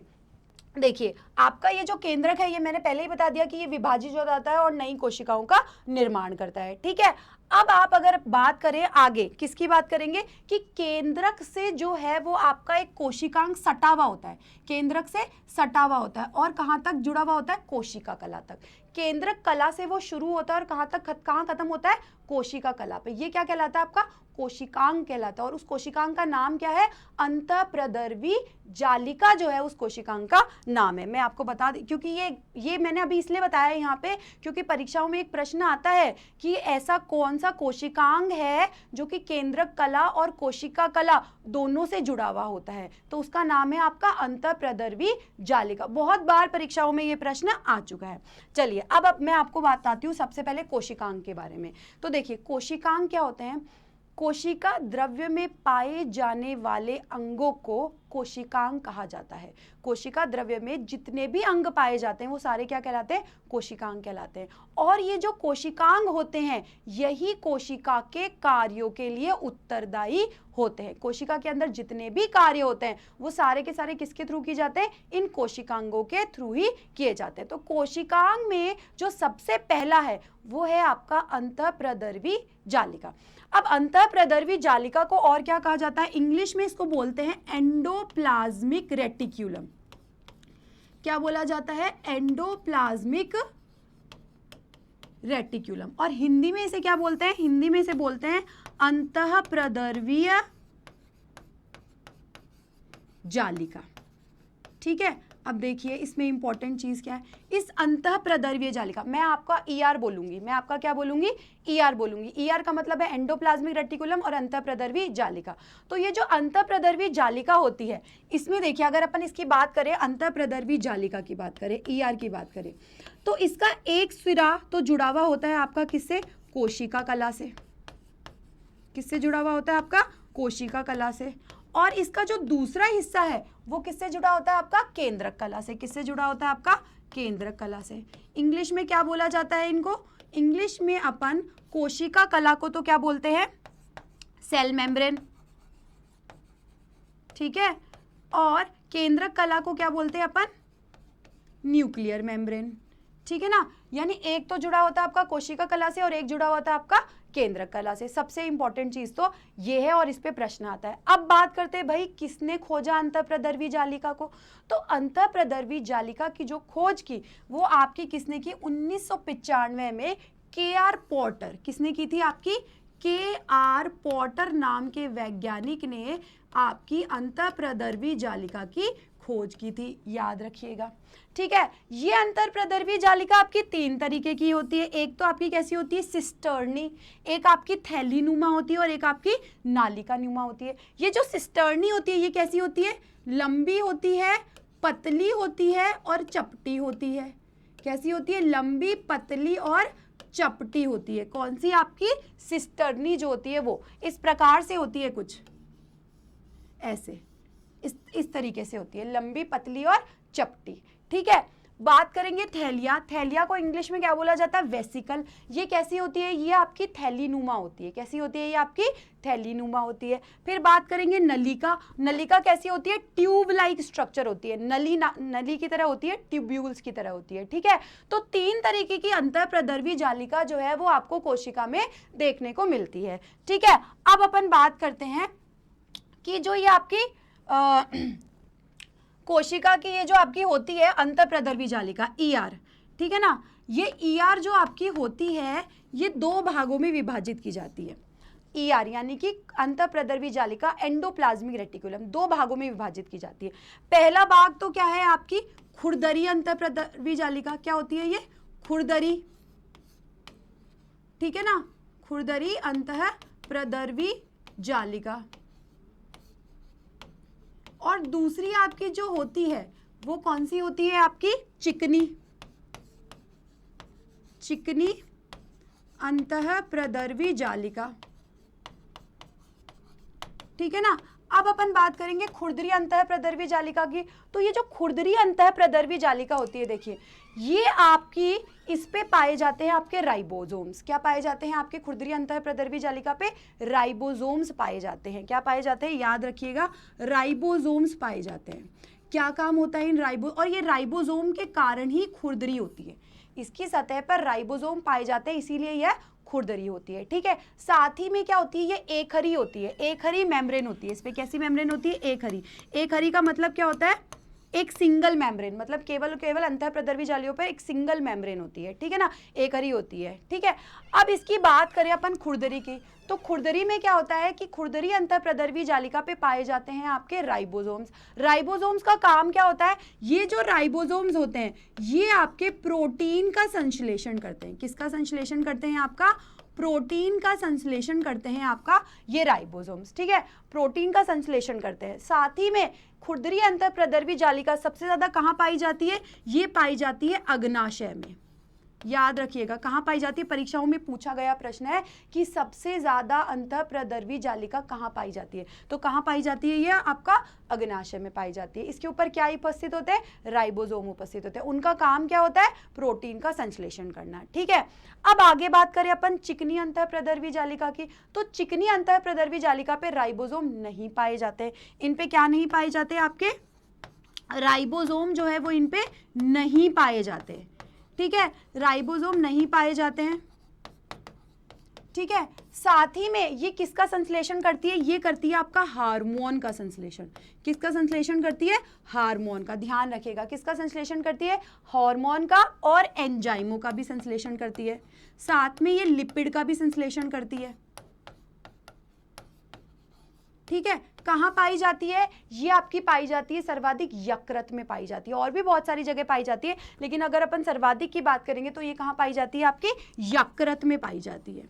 देखिए आपका ये जो केंद्रक है ये मैंने पहले ही बता दिया कि ये विभाजित हो जाता है और नई कोशिकाओं का निर्माण करता है, ठीक है। अब आप अगर बात करें आगे, किसकी बात करेंगे कि केंद्रक से जो है वो आपका एक कोशिकांग सटा हुआ होता है, केंद्रक से सटा हुआ होता है और कहां तक जुड़ा हुआ होता है, कोशिका कला तक। केंद्रक कला से वो शुरू होता है और कहाँ खत्म होता है, कोशिका कला पे। ये क्या कहलाता है आपका, कोशिकांग कहलाता है। और उस कोशिकांग का नाम क्या है, अंतःप्रदर्वी जालिका जो है उस कोशिकांग का नाम है। मैं आपको बता दी, क्योंकि ये मैंने अभी इसलिए बताया यहाँ पे क्योंकि परीक्षाओं में एक प्रश्न आता है कि ऐसा कौन सा कोशिकांग है जो कि केंद्रक कला और कोशिका कला दोनों से जुड़ा हुआ होता है, तो उसका नाम है आपका अंतःप्रदर्वी जालिका। बहुत बार परीक्षाओं में ये प्रश्न आ चुका है। चलिए अब मैं आपको बताती हूँ सबसे पहले कोशिकांग के बारे में। तो देखिए कोशिकांग क्या होते हैं, कोशिका द्रव्य में पाए जाने वाले अंगों को कोशिकांग कहा जाता है। कोशिका द्रव्य में जितने भी अंग पाए जाते हैं वो सारे क्या कहलाते हैं, कोशिकांग कहलाते हैं। और ये जो कोशिकांग होते हैं यही कोशिका के कार्यों के लिए उत्तरदायी होते हैं। कोशिका के अंदर जितने भी कार्य होते हैं वो सारे के सारे किसके थ्रू किए जाते हैं, इन कोशिकांगों के थ्रू ही किए जाते हैं। तो कोशिकांग में जो सबसे पहला है वो है आपका अंतःप्रदर्वी जालिका। अब अंतःप्रदर्वी जालिका को और क्या कहा जाता है, इंग्लिश में इसको बोलते हैं एंडोप्लाज्मिक रेटिक्यूलम। क्या बोला जाता है, एंडोप्लाज्मिक रेटिक्यूलम। और हिंदी में इसे क्या बोलते हैं, हिंदी में इसे बोलते हैं अंतःप्रदर्वीय जालिका। ठीक है, अब देखिए इसमें इंपॉर्टेंट चीज क्या है, इस अंतःप्रदर्वीय जालिका, मैं आपका ईआर बोलूंगी, मैं आपका क्या बोलूंगी, ईआर बोलूंगी। ईआर का मतलब है एंडोप्लाज्मिक रेटिकुलम और अंतःप्रदर्वी जालिका। तो ये जो अंतःप्रदर्वी जालिका होती है इसमें देखिए अगर अपन इसकी बात करें, अंतःप्रदर्वी जालिका की बात करें, ईआर की बात करें, तो इसका एक सिरा तो जुड़ा हुआ होता है आपका किससे, कोशिका कला से। किससे जुड़ा हुआ होता है आपका, कोशिका कला से। और इसका जो दूसरा हिस्सा है वो किससे जुड़ा होता है आपका, केंद्रक कला से। किससे जुड़ा होता है आपका, केंद्रक कला से। इंग्लिश में क्या बोला जाता है इनको, इंग्लिश में अपन कोशिका कला को तो क्या बोलते हैं, सेल मेम्ब्रेन। ठीक है, और केंद्रक कला को क्या बोलते हैं अपन, न्यूक्लियर मेम्ब्रेन। ठीक है ना, यानी एक तो जुड़ा होता है आपका कोशिका कला से और एक जुड़ा होता है आपका केंद्रक कला से। सबसे इंपॉर्टेंट चीज तो ये है और इस पे प्रश्न आता है। अब बात करते हैं भाई किसने खोजा अंतःप्रदर्वी जालिका को, तो अंतःप्रदर्वी जालिका की जो खोज की वो आपकी किसने की, 1995 में के.आर. पॉटर। किसने की थी, आपकी के.आर. पॉटर नाम के वैज्ञानिक ने आपकी अंतःप्रदर्वी जालिका की खोज की थी, याद रखिएगा। ठीक है, ये अंतःप्रदर्वी जालिका आपकी तीन तरीके की होती है। एक तो आपकी कैसी होती है, सिस्टर्नी, एक आपकी थैली नुमा होती है और एक आपकी नालिका नुमा होती है। ये जो सिस्टर्नी होती है ये कैसी होती है, लंबी होती है, पतली होती है और चपटी होती है। कैसी होती है, लंबी, पतली और चपटी होती है। कौन सी, आपकी सिस्टर्नी जो होती है वो इस प्रकार से होती है, कुछ ऐसे इस तरीके से होती है, लंबी, पतली और चपटी। ठीक है, बात करेंगे थैलिया। थैलिया को इंग्लिश में क्या बोला जाता है, वेसिकल। ये कैसी होती है, ये आपकी थैली नुमा होती है। कैसी होती है, ये आपकी थैली नुमा होती है। फिर बात करेंगे नलिका। नलिका कैसी होती है, ट्यूब लाइक स्ट्रक्चर होती है, नली की तरह होती है, ट्यूब्यूल्स की तरह होती है। ठीक है, तो तीन तरीके की अंतःप्रदर्वी जालिका जो है वो आपको कोशिका में देखने को मिलती है। ठीक है, अब अपन बात करते हैं कि जो ये आपकी कोशिका की ये जो आपकी होती है अंतःप्रदर्वी जालिका, ईआर। ठीक है ना, ये ईआर जो आपकी होती है ये दो भागों में विभाजित की जाती है। ईआर यानी कि अंतःप्रदर्वी जालिका एंडोप्लाज्मिक रेटिकुलम दो भागों में विभाजित की जाती है। पहला भाग तो क्या है आपकी खुरदरी अंतःप्रदर्वी जालिका। क्या होती है ये, खुरदरी। ठीक है ना, खुरदरी अंतःप्रदर्वी जालिका। और दूसरी आपकी जो होती है वो कौन सी होती है, आपकी चिकनी, चिकनी अंतःप्रदर्वी जालिका। ठीक है ना, अब अपन बात करेंगे खुरदरी अंतःप्रदर्वी जालिका की। तो ये जो खुरदरी अंतःप्रदर्वी जालिका होती है, देखिए ये आपकी इस पे पाए जाते हैं आपके राइबोसोम्स। क्या पाए जाते हैं आपके खुरदरी अंतःप्रदर्वी जालिका पे, राइबोसोम्स पाए जाते हैं। क्या पाए जाते हैं, याद रखिएगा, राइबोसोम्स पाए जाते हैं। क्या काम होता है इन और ये राइबोसोम के कारण ही खुरदरी होती है। इसकी सतह पर राइबोसोम पाए जाते हैं इसीलिए यह खुरदरी होती है। ठीक है, साथ ही में क्या होती है, ये एक हरी होती है, एक हरी मेम्ब्रेन होती है। इस पे कैसी मेम्ब्रेन होती है, एक हरी। एक हरी का मतलब क्या होता है, एक सिंगल मेम्ब्रेन, मतलब केवल केवल अंतःप्रदर्वी जालियों पर एक सिंगल मेम्ब्रेन होती है, ठीक है ना, एक हरी होती है, ठीक है। अब इसकी बात करें अपन खुरदरी की, तो खुरदरी में क्या होता है कि खुरदरी अंतःप्रदर्वी जालिका पे पाए जाते हैं आपके राइबोसोम्स। राइबोसोम्स का काम क्या होता है, ये जो राइबोसोम्स होते हैं ये आपके प्रोटीन का संश्लेषण करते हैं। किसका संश्लेषण करते हैं, आपका प्रोटीन का संश्लेषण करते हैं आपका ये राइबोसोम्स, ठीक है, प्रोटीन का संश्लेषण करते हैं। साथ ही में खुरदरी अंतःप्रदर्वी जालिका सबसे ज्यादा कहाँ पाई जाती है, ये पाई जाती है अग्नाशय में। याद रखिएगा कहाँ पाई जाती है, परीक्षाओं में पूछा गया प्रश्न है कि सबसे ज्यादा अंतःप्रदर्वी जालिका कहाँ पाई जाती है, तो कहाँ पाई जाती है, ये आपका अग्नाशय में पाई जाती है। इसके ऊपर क्या उपस्थित होते हैं, राइबोसोम उपस्थित होते हैं। उनका काम क्या होता है, प्रोटीन का संश्लेषण करना, ठीक है। अब आगे बात करें अपन चिकनी अंतःप्रदर्वी जालिका की, तो चिकनी अंतःप्रदर्वी जालिका पे राइबोसोम नहीं पाए जाते। इन पे क्या नहीं पाए जाते, आपके राइबोसोम जो है वो इन पे नहीं पाए जाते, ठीक है, राइबोसोम नहीं पाए जाते हैं, ठीक है। साथ ही में ये किसका संश्लेषण करती है, ये करती है आपका हार्मोन का संश्लेषण। किसका संश्लेषण करती है, हार्मोन का, ध्यान रखिएगा किसका संश्लेषण करती है, हार्मोन का, और एंजाइमों का भी संश्लेषण करती है। साथ में ये लिपिड का भी संश्लेषण करती है, ठीक है। कहाँ पाई जाती है, ये आपकी पाई जाती है सर्वाधिक यकृत में पाई जाती है, और भी बहुत सारी जगह पाई जाती है, लेकिन अगर अपन सर्वाधिक की बात करेंगे तो ये कहाँ पाई जाती है, आपकी यकृत में पाई जाती है,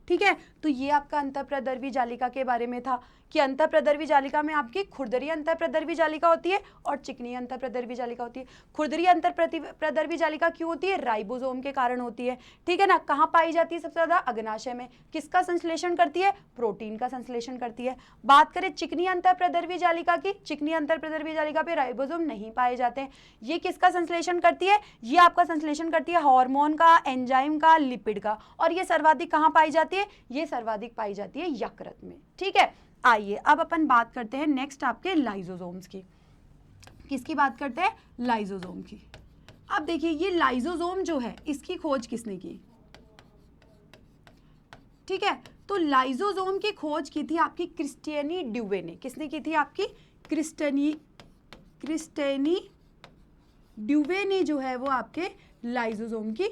ठीक है। तो ये आपका अंतःप्रदर्वी जालिका के बारे में था कि अंतःप्रदर्वी जालिका में आपकी खुरदरी अंतःप्रदर्वी जालिका होती है और चिकनी अंतःप्रदर्वी जालिका होती है। खुरदरी अंतःप्रदर्वी जालिका क्यों होती है, राइबोसोम के कारण होती है, ठीक है ना। कहाँ पाई जाती है सबसे ज्यादा, अग्नाशय में। किसका संश्लेषण करती है, प्रोटीन का संश्लेषण करती है। बात करें चिकनी अंतःप्रदर्वी जालिका की, चिकनी अंतःप्रदर्वी जालिका पे राइबोसोम नहीं पाए जाते हैं। ये किसका संश्लेषण करती है, ये आपका संश्लेषण करती है हार्मोन का, एंजाइम का, लिपिड का, और ये सर्वाधिक कहाँ पाई जाती है, ये सर्वाधिक पाई जाती है यकृत में, ठीक है। आइए अब अपन बात करते हैं नेक्स्ट आपके लाइसोसोम्स की। किसकी बात करते हैं, लाइसोसोम की। अब देखिए ये लाइसोसोम जो है इसकी खोज किसने की, ठीक है। तो लाइसोसोम की खोज की थी आपकी क्रिस्टियनी ड्यूवे ने। किसने की थी, आपकी क्रिस्टियनी ड्यूवे ने जो है वो आपके लाइसोसोम की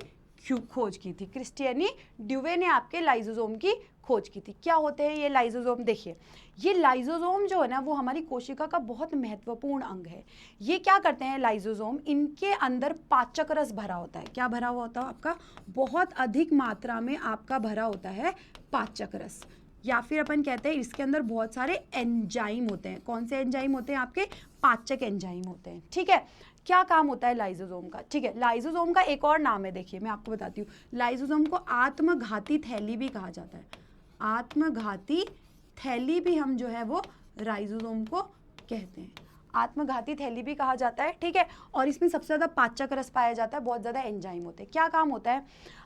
खोज की थी। क्रिस्टियनी ड्यूवे ने आपके लाइसोसोम की खोज की थी। क्या होते हैं ये लाइसोसोम, देखिए ये लाइसोसोम जो है ना वो हमारी कोशिका का बहुत महत्वपूर्ण अंग है। ये क्या करते हैं लाइसोसोम, इनके अंदर पाचक रस भरा होता है। क्या भरा हुआ होता है आपका, बहुत अधिक मात्रा में आपका भरा होता है पाचक रस, या फिर अपन कहते हैं इसके अंदर बहुत सारे एंजाइम होते हैं। कौन से एंजाइम होते हैं, आपके पाचक एंजाइम होते हैं, ठीक है। क्या काम होता है लाइसोसोम का, ठीक है। लाइसोसोम का एक और नाम है, देखिए मैं आपको बताती हूँ। लाइसोसोम को आत्मघाती थैली भी कहा जाता है। आत्मघाती थैली भी हम जो है वो लाइसोसोम को कहते हैं, आत्मघाती थैली भी कहा जाता है, ठीक है। और इसमें सबसे ज्यादा पाचक रस पाया जाता है, बहुत ज्यादा एंजाइम होते हैं। क्या काम होता है,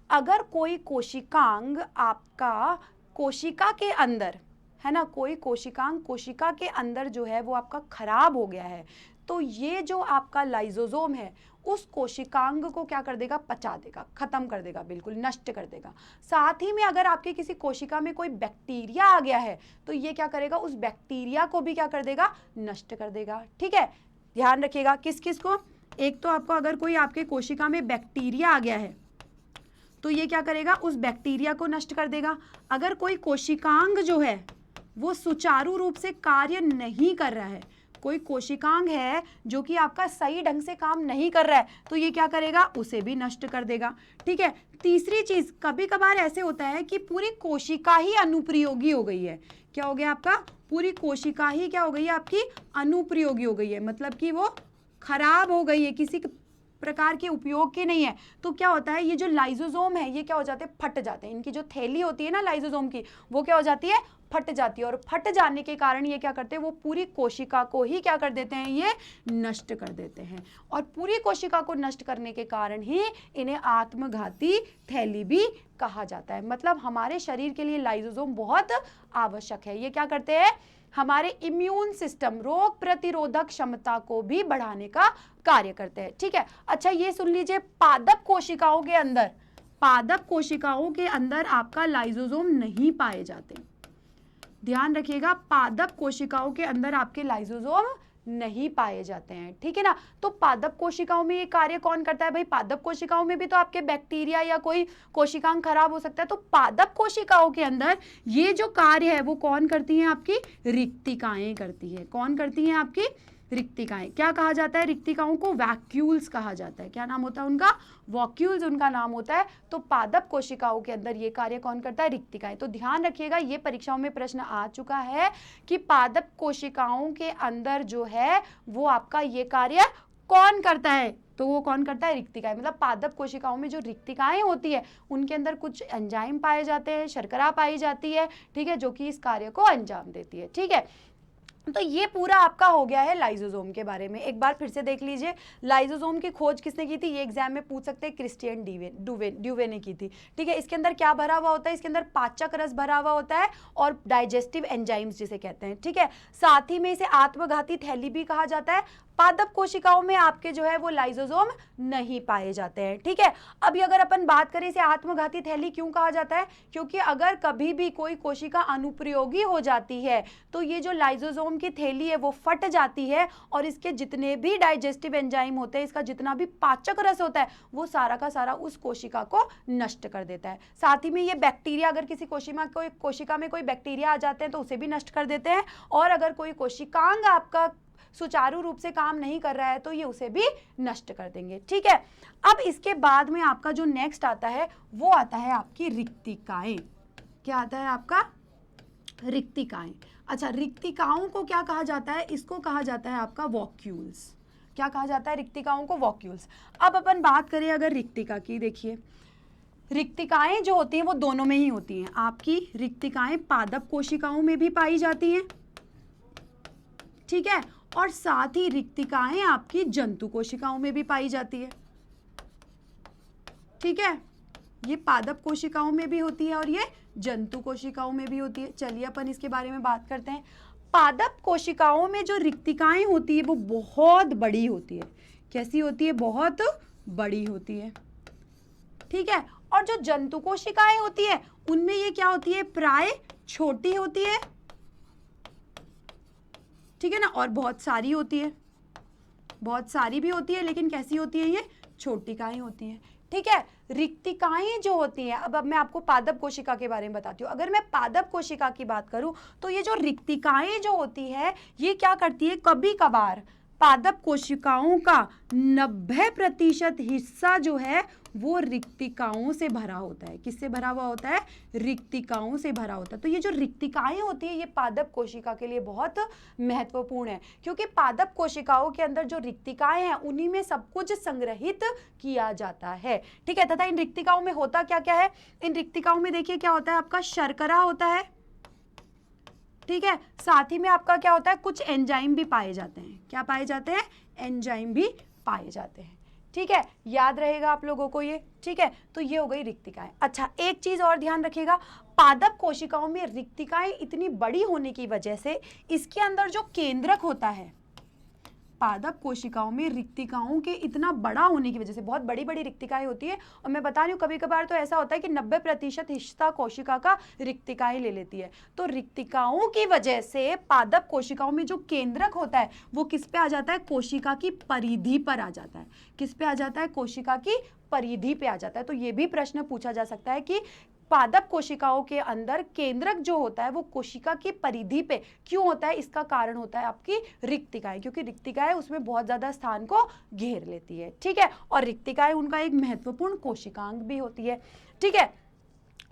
अगर कोई कोशिकांग आपका कोशिका के अंदर है ना, कोई कोशिकांग कोशिका के अंदर जो है वो आपका खराब हो गया है, तो ये जो आपका लाइसोसोम है उस कोशिकांग को क्या कर देगा, पचा देगा, खत्म कर देगा, बिल्कुल नष्ट कर देगा। साथ ही में अगर आपके किसी कोशिका में कोई बैक्टीरिया आ गया है तो ये क्या करेगा, उस बैक्टीरिया को भी क्या कर देगा, नष्ट कर देगा, ठीक है। ध्यान रखिएगा किस किस को, एक तो आपको अगर कोई आपके कोशिका में बैक्टीरिया आ गया है तो ये क्या करेगा, उस बैक्टीरिया को नष्ट कर देगा। अगर कोई कोशिकांग जो है वो सुचारू रूप से कार्य नहीं कर रहा है, कोई कोशिकांग है जो कि आपका सही ढंग से काम नहीं कर रहा है, तो ये क्या करेगा, उसे भी नष्ट कर देगा, ठीक है। तीसरी चीज, कभी कभार ऐसे होता है कि पूरी कोशिका ही अनुप्रयोगी हो गई है। क्या हो गया आपका, पूरी कोशिका ही क्या हो गई है, आपकी अनुप्रयोगी हो गई है, मतलब कि वो खराब हो गई है, किसी प्रकार के उपयोग की नहीं है। तो क्या होता है, ये जो लाइसोसोम है ये क्या हो जाते हैं, फट जाते हैं। इनकी जो थैली होती है ना लाइसोसोम की, वो क्या हो जाती है, फट जाती है। और फट जाने के कारण ये क्या करते हैं, वो पूरी कोशिका को ही क्या कर देते हैं, ये नष्ट कर देते हैं। और पूरी कोशिका को नष्ट करने के कारण ही इन्हें आत्मघाती थैली भी कहा जाता है। मतलब हमारे शरीर के लिए लाइसोसोम बहुत आवश्यक है। ये क्या करते हैं, हमारे इम्यून सिस्टम, रोग प्रतिरोधक क्षमता को भी बढ़ाने का कार्य करते हैं, ठीक है। अच्छा ये सुन लीजिए, पादप कोशिकाओं के अंदर, पादप कोशिकाओं के अंदर आपका लाइसोसोम नहीं पाए जाते। ध्यान रखिएगा, पादप कोशिकाओं के अंदर आपके लाइसोसोम नहीं पाए जाते हैं, ठीक है ना। तो पादप कोशिकाओं में ये कार्य कौन करता है भाई? पादप कोशिकाओं में भी तो आपके बैक्टीरिया या कोई कोशिकांग खराब हो सकता है, तो पादप कोशिकाओं के अंदर ये जो कार्य है वो कौन करती हैं? आपकी रिक्तिकाएं करती है। कौन करती हैं? आपकी रिक्तिकाएं। क्या कहा जाता है रिक्तिकाओं को? वैक्यूल्स कहा जाता है। क्या नाम होता है उनका? वॉक्यूल्स उनका नाम होता है। तो पादप कोशिकाओं के अंदर ये कार्य कौन करता है? रिक्तिकाएं। तो ध्यान रखिएगा, ये परीक्षाओं में प्रश्न आ चुका है कि पादप कोशिकाओं के अंदर जो है वो आपका ये कार्य कौन करता है? तो वो कौन करता है? रिक्तिकाएं। मतलब पादप कोशिकाओं में जो रिक्तिकाएं होती है उनके अंदर कुछ एंजाइम पाए जाते हैं, शर्करा पाई जाती है, ठीक है, जो कि इस कार्य को अंजाम देती है, ठीक है। तो ये पूरा आपका हो गया है लाइसोसोम के बारे में। एक बार फिर से देख लीजिए, लाइसोसोम की खोज किसने की थी? ये एग्जाम में पूछ सकते हैं, क्रिस्टियन ड्यूवे ने की थी, ठीक है। इसके अंदर क्या भरा हुआ होता है? इसके अंदर पाचक रस भरा हुआ होता है और डाइजेस्टिव एंजाइम्स जिसे कहते हैं, ठीक है। साथ ही में इसे आत्मघाती थैली भी कहा जाता है। पादप कोशिकाओं में आपके जो है वो लाइसोसोम नहीं पाए जाते हैं, ठीक है। अभी अगर अपन बात करें इसे आत्मघाती थैली क्यों कहा जाता है? क्योंकि अगर कभी भी कोई कोशिका अनुप्रयोगी हो जाती है तो ये जो लाइसोसोम की थैली है वो फट जाती है और इसके जितने भी डाइजेस्टिव एंजाइम होते हैं, इसका जितना भी पाचक रस होता है वो सारा का सारा उस कोशिका को नष्ट कर देता है। साथ ही में ये बैक्टीरिया, अगर किसी कोशिका में कोई बैक्टीरिया आ जाते हैं तो उसे भी नष्ट कर देते हैं, और अगर कोई कोशिकांग आपका सुचारू रूप से काम नहीं कर रहा है तो ये उसे भी नष्ट कर देंगे, ठीक है। अब इसके बाद में आपका जो नेक्स्ट आता है वो आता है आपकी रिक्तिकाएं। क्या आता है आपका? रिक्तिकाएं। अच्छा, रिक्तिकाओं को क्या कहा जाता है? इसको कहा जाता है आपका वॉक्यूल्स। क्या कहा जाता है? रिक्तिकाओं को वॉक्यूल्स। अब अपन बात करें अगर रिक्तिका की, देखिए रिक्तिकाएं जो होती हैं वो दोनों में ही होती हैं। आपकी रिक्तिकाएं पादप कोशिकाओं में भी पाई जाती हैं, ठीक है, और साथ ही रिक्तिकाएं आपकी जंतु कोशिकाओं में भी पाई जाती है, ठीक है। ये पादप कोशिकाओं में भी होती है और ये जंतु कोशिकाओं में भी होती है। चलिए अपन इसके बारे में बात करते हैं। पादप कोशिकाओं में जो रिक्तिकाएं होती है वो बहुत बड़ी होती है। कैसी होती है? बहुत बड़ी होती है, ठीक है। और जो जंतु कोशिकाएं होती है उनमें ये क्या होती है? प्राय छोटी होती है, ठीक है ना, और बहुत सारी होती है। बहुत सारी भी होती है लेकिन कैसी होती है? ये छोटिकाएं होती हैं, ठीक है। रिक्तिकाएं जो होती हैं, अब मैं आपको पादप कोशिका के बारे में बताती हूँ। अगर मैं पादप कोशिका की बात करूं तो ये जो रिक्तिकाएं जो होती है ये क्या करती है? कभी कभार पादप कोशिकाओं का 90% हिस्सा जो है वो रिक्तिकाओं से भरा होता है। किससे भरा हुआ होता है? रिक्तिकाओं से भरा होता है। तो ये जो रिक्तिकाएं होती है ये पादप कोशिका के लिए बहुत महत्वपूर्ण है, क्योंकि पादप कोशिकाओं के अंदर जो रिक्तिकाएं हैं उन्हीं में सब कुछ संग्रहित किया जाता है, ठीक है। तथा इन रिक्तिकाओं में होता क्या क्या है? इन रिक्तिकाओं में देखिए क्या होता है? आपका शर्करा होता है, ठीक है। साथ ही में आपका क्या होता है? कुछ एंजाइम भी पाए जाते हैं। क्या पाए जाते हैं? एंजाइम भी पाए जाते हैं, ठीक है। याद रहेगा आप लोगों को ये, ठीक है। तो ये हो गई रिक्तिकाएं। अच्छा, एक चीज और ध्यान रखिएगा, पादप कोशिकाओं में रिक्तिकाएं इतनी बड़ी होने की वजह से इसके अंदर जो केंद्रक होता है, पादप कोशिकाओं में रिक्तिकाओं के इतना बड़ा होने की वजह से बहुत बड़ी बड़ी रिक्तिकाएं होती है। और मैं बता रही हूँ कभी कभार तो ऐसा होता है कि 90% हिस्सा कोशिका का रिक्तिकाएं ले लेती है। तो रिक्तिकाओं की वजह से पादप कोशिकाओं में जो केंद्रक होता है वो किस पे आ जाता है? कोशिका की परिधि पर आ जाता है। किस पे आ जाता है? कोशिका की परिधि पे आ जाता है। तो ये भी प्रश्न पूछा जा सकता है कि पादप कोशिकाओं के अंदर केंद्रक जो होता है वो कोशिका की परिधि पे क्यों होता है? इसका कारण होता है आपकी रिक्तिकाएं, क्योंकि रिक्तिकाएं उसमें बहुत ज्यादा स्थान को घेर लेती है, ठीक है। और रिक्तिकाएं उनका एक महत्वपूर्ण कोशिकांग भी होती है, ठीक है।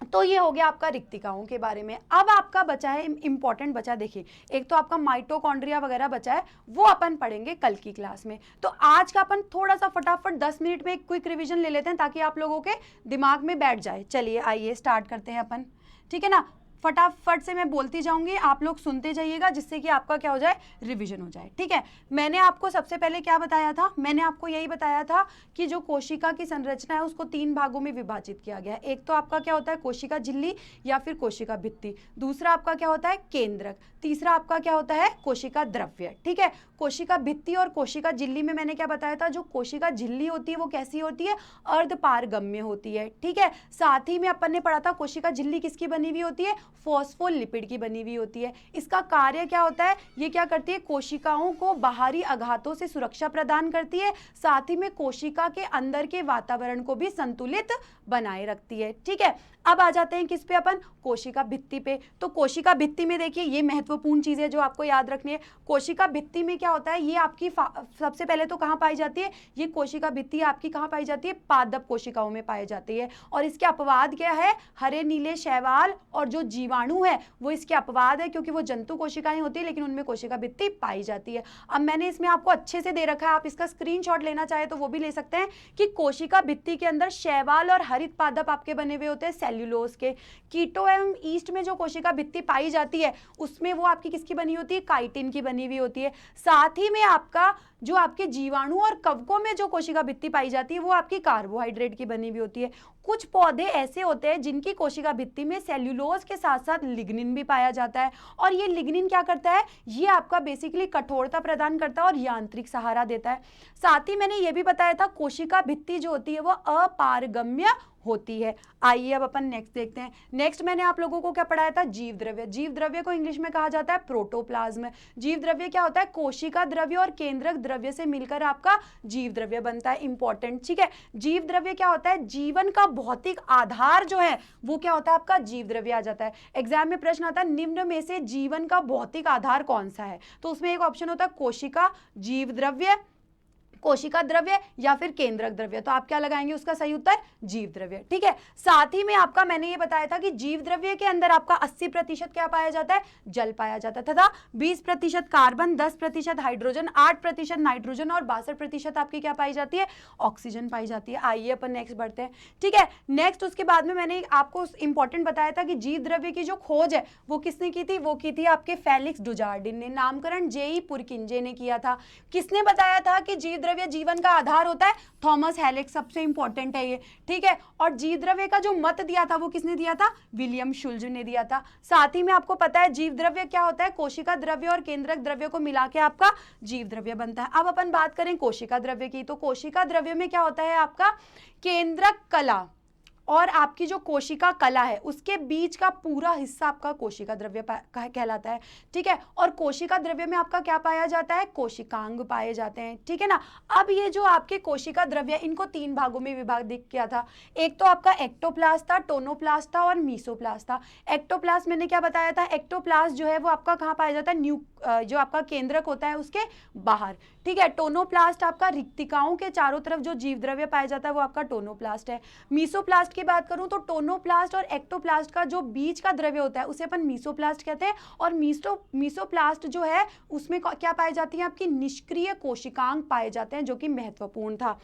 तो ये हो गया आपका रिक्तिकाओं के बारे में। अब आपका बचा है, इंपॉर्टेंट बचा, देखिए एक तो आपका माइटोकॉन्ड्रिया वगैरह बचा है, वो अपन पढ़ेंगे कल की क्लास में। तो आज का अपन थोड़ा सा फटाफट 10 मिनट में एक क्विक रिवीजन ले लेते हैं ताकि आप लोगों के दिमाग में बैठ जाए। चलिए आइए स्टार्ट करते हैं अपन, ठीक है ना। फटाफट से मैं बोलती जाऊंगी, आप लोग सुनते जाइएगा जिससे कि आपका क्या हो जाए? रिवीजन हो जाए, ठीक है। मैंने आपको सबसे पहले क्या बताया था? मैंने आपको यही बताया था कि जो कोशिका की संरचना है उसको 3 भागों में विभाजित किया गया है। एक तो आपका क्या होता है? कोशिका झिल्ली या फिर कोशिका भित्ति। दूसरा आपका क्या होता है? केंद्रक। तीसरा आपका क्या होता है? कोशिका द्रव्य, ठीक है। कोशिका भित्ति और कोशिका झिल्ली में मैंने क्या बताया था? जो कोशिका झिल्ली होती है वो कैसी होती है? अर्धपारगम्य होती है, ठीक है। साथ ही में अपन ने पढ़ा था कोशिका झिल्ली किसकी बनी हुई होती है? फॉस्फोलिपिड की बनी हुई होती है। इसका कार्य क्या होता है, ये क्या करती है, कोशिकाओं को बाहरी आघातों से सुरक्षा प्रदान करती है, साथ ही में कोशिका के अंदर के वातावरण को भी संतुलित बनाए रखती है। ठीक है, अब आ जाते हैं किस पे अपन, कोशिका भित्ति पे। तो कोशिका भित्ति में देखिए ये महत्वपूर्ण चीज है जो आपको याद रखनी है। कोशिका भित्ति में क्या होता है, ये आपकी सबसे पहले तो कहाँ पाई जाती है, ये कोशिका भित्ति आपकी कहाँ पाई जाती है, पादप कोशिकाओं में पाई जाती है। और इसके अपवाद क्या है, हरे नीले शैवाल और जो जीवाणु है वो इसके अपवाद है, क्योंकि वो जंतु कोशिकाएं होती है लेकिन उनमें कोशिका भित्ति पाई जाती है। अब मैंने इसमें आपको अच्छे से दे रखा है, आप इसका स्क्रीनशॉट लेना चाहे तो वो भी ले सकते हैं, कि कोशिका भित्ति के अंदर शैवाल और हरित पादप आपके बने हुए होते हैं सेल्यूलोज के। कीटो एवं ईस्ट में जो कोशिका भित्ति पाई जाती है उसमें वो आपकी किसकी बनी होती है, काइटिन की बनी हुई होती है। साथ ही में आपका जो आपके जीवाणु और कवकों में जो कोशिका भित्ति पाई जाती है वो आपकी कार्बोहाइड्रेट की बनी हुई होती है। कुछ पौधे ऐसे होते हैं जिनकी कोशिका भित्ति में सेल्यूलोज के साथ साथ लिग्निन भी पाया जाता है, और ये लिग्निन क्या करता है, ये आपका बेसिकली कठोरता प्रदान करता है और यांत्रिक सहारा देता है। साथ ही मैंने ये भी बताया था कोशिका भित्ति जो होती है वो अपारगम्य होती है। आइए अब अपन नेक्स्ट देखते हैं। नेक्स्ट मैंने आप लोगों को क्या पढ़ाया था, जीव द्रव्य। जीव द्रव्य को इंग्लिश में कहा जाता है प्रोटोप्लाज्म। जीव द्रव्य क्या होता है, कोशिका द्रव्य और केंद्रक द्रव्य से मिलकर आपका जीव द्रव्य बनता है। इंपॉर्टेंट, ठीक है। जीव द्रव्य क्या होता है, जीवन का भौतिक आधार जो है वो क्या होता है, आपका जीव द्रव्य आ जाता है। एग्जाम में प्रश्न आता है निम्न में से जीवन का भौतिक आधार कौन सा है, तो उसमें एक ऑप्शन होता है कोशिका, जीव द्रव्य, कोशिका द्रव्य या फिर केंद्रक द्रव्य। तो आप क्या लगाएंगे, उसका सही उत्तर जीव द्रव्य। ठीक है, साथ ही में आपका मैंने ये बताया था कि जीव द्रव्य के अंदर आपका 80% क्या पाया जाता है, जल पाया जाता है, तथा 20% कार्बन, 10% हाइड्रोजन, 8% नाइट्रोजन और 62% आपकी क्या पाई जाती है, ऑक्सीजन पाई जाती है। आइए अपन नेक्स्ट बढ़ते हैं। ठीक है, नेक्स्ट उसके बाद में मैंने आपको इंपॉर्टेंट बताया था कि जीव द्रव्य की जो खोज है वो किसने की थी, वो की थी आपके फेलिक्स डुजार्डिन ने। नामकरण जेई पुरकिंजे ने किया था। किसने बताया था कि जीव द्रव्य जीवन का आधार होता है, थॉमस हेलिक्स, सबसे इंपॉर्टेंट है ये। ठीक है, और जीव द्रव्य का जो मत दिया था वो किसने दिया था, विलियम शुल्ज ने दिया था। साथ ही में आपको पता है जीव द्रव्य क्या होता है, कोशिका द्रव्य और केंद्रक द्रव्य को मिला के आपका जीव द्रव्य बनता है। अब अपन बात करें कोशिका द्रव्य की, तो कोशिका द्रव्य में क्या होता है आपका केंद्रक कला और आपकी जो कोशिका कला है उसके बीच का पूरा हिस्सा आपका कोशिका द्रव्य कहलाता है। ठीक है, और कोशिका द्रव्य में आपका क्या पाया जाता है, कोशिकांग पाए जाते हैं। ठीक है ना। अब ये जो आपके कोशिका द्रव्य इनको 3 भागों में विभाजित किया था। एक तो आपका एक्टोप्लास्ट था, टोनोप्लास्ट था और मीसोप्लास्ट था। एक्टोप्लास्ट मैंने क्या बताया था, एक्टोप्लास्ट जो है वो आपका कहाँ पाया जाता है, जो आपका केंद्रक होता है उसके बाहर। ठीक है, टोनोप्लास्ट आपका रिक्तिकाओं के चारों तरफ जो जीव द्रव्य पाया जाता है वो आपका टोनोप्लास्ट है। मीसोप्लास्ट की बात करूं तो टोनोप्लास्ट और एक्टोप्लास्ट का जो बीच का द्रव्य होता है उसे अपन मीसोप्लास्ट कहते हैं, और मीसोप्लास्ट जो है उसमें क्या पाई जाती है, आपकी निष्क्रिय कोशिकांग पाए जाते हैं, जो कि महत्वपूर्ण था।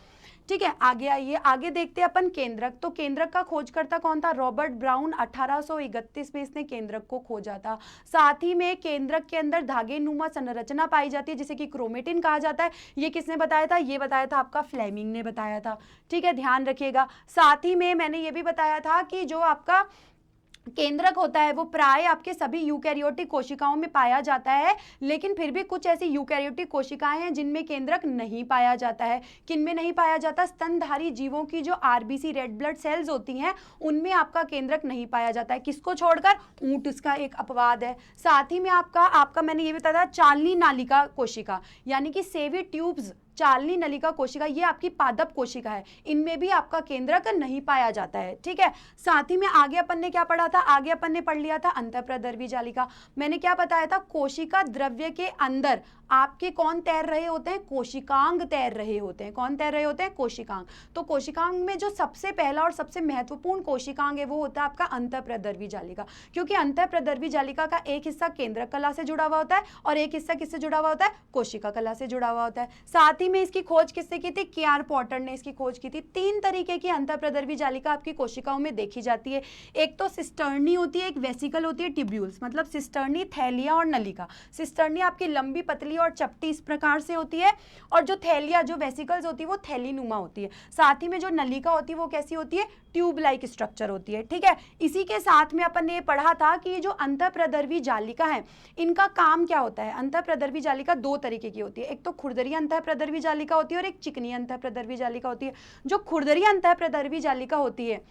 ठीक है, आगे आइए, आगे देखते हैं अपन केंद्रक। तो केंद्रक का खोजकर्ता कौन था, रॉबर्ट ब्राउन। 1831 में इसने केंद्रक को खोजा था। साथ ही में केंद्रक के अंदर धागे नुमा संरचना पाई जाती है जिसे कि क्रोमेटिन कहा जाता है। ये किसने बताया था, ये बताया था आपका फ्लेमिंग ने बताया था। ठीक है, ध्यान रखिएगा। साथ ही में मैंने ये भी बताया था कि जो आपका केंद्रक होता है वो प्राय आपके सभी यूकैरियोटिक कोशिकाओं में पाया जाता है, लेकिन फिर भी कुछ ऐसी यूकैरियोटिक कोशिकाएं हैं जिनमें केंद्रक नहीं पाया जाता है। किनमें नहीं पाया जाता, स्तनधारी जीवों की जो आरबीसी रेड ब्लड सेल्स होती हैं उनमें आपका केंद्रक नहीं पाया जाता है। किसको छोड़कर, ऊंट, इसका एक अपवाद है। साथ ही में आपका मैंने ये बताया था चालनी नालिका कोशिका यानी कि सेवी ट्यूब्स, चालनी नलिका कोशिका, ये आपकी पादप कोशिका है, इनमें भी आपका केंद्रक नहीं पाया जाता है। ठीक है, साथ ही में आगे अपन ने क्या पढ़ा था, आगे अपन ने पढ़ लिया था अंतःप्रद्रवी जालिका। मैंने क्या बताया था, कोशिका द्रव्य के अंदर आपके कौन तैर रहे होते हैं, कोशिकांग तैर रहे होते हैं। कौन तैर रहे होते हैं, कोशिकांग। तो कोशिकांग में जो सबसे पहला और सबसे महत्वपूर्ण कोशिकांग है वो होता है आपका अंतःप्रद्रवी जालिका, क्योंकि अंतःप्रद्रवी जालिका का एक हिस्सा केंद्रक कला से जुड़ा हुआ होता है और एक हिस्सा किससे जुड़ा हुआ होता है, कोशिका कला से जुड़ा हुआ होता है। साथ ही में इसकी खोज किसने की थी, केआर पॉटर ने इसकी खोज की थी। 3 तरीके की अंतःप्रद्रवी जालिका आपकी कोशिकाओं में देखी जाती है। एक तो सिस्टर्नी होती है, एक वेसिकल होती है, ट्यूब्यूल्स, मतलब सिस्टर्नी, थैलिया और नलिका। सिस्टर्नी आपकी लंबी, पतली और चपटी इस प्रकार से होती है, और जो थैलिया, जो वेसिकल्स होती है वो थैलीनुमा होती है। साथ ही में जो नलिका होती है वो कैसी होती है, ट्यूब लाइक स्ट्रक्चर होती है। ठीक है, इसी के साथ में अपन ने पढ़ा था कि ये जो अंतःप्रद्रवी जालिका है इनका काम क्या होता है। अंतःप्रद्रवी जालिका 2 तरीके की होती है, एक तो खुरदरी अंतःप्रद्रवी जालिका होती है और एक चिकनी अंतःप्रद्रवी जालिका होती है। जो खुरदरी अंतःप्रद्रवी जालिका होती है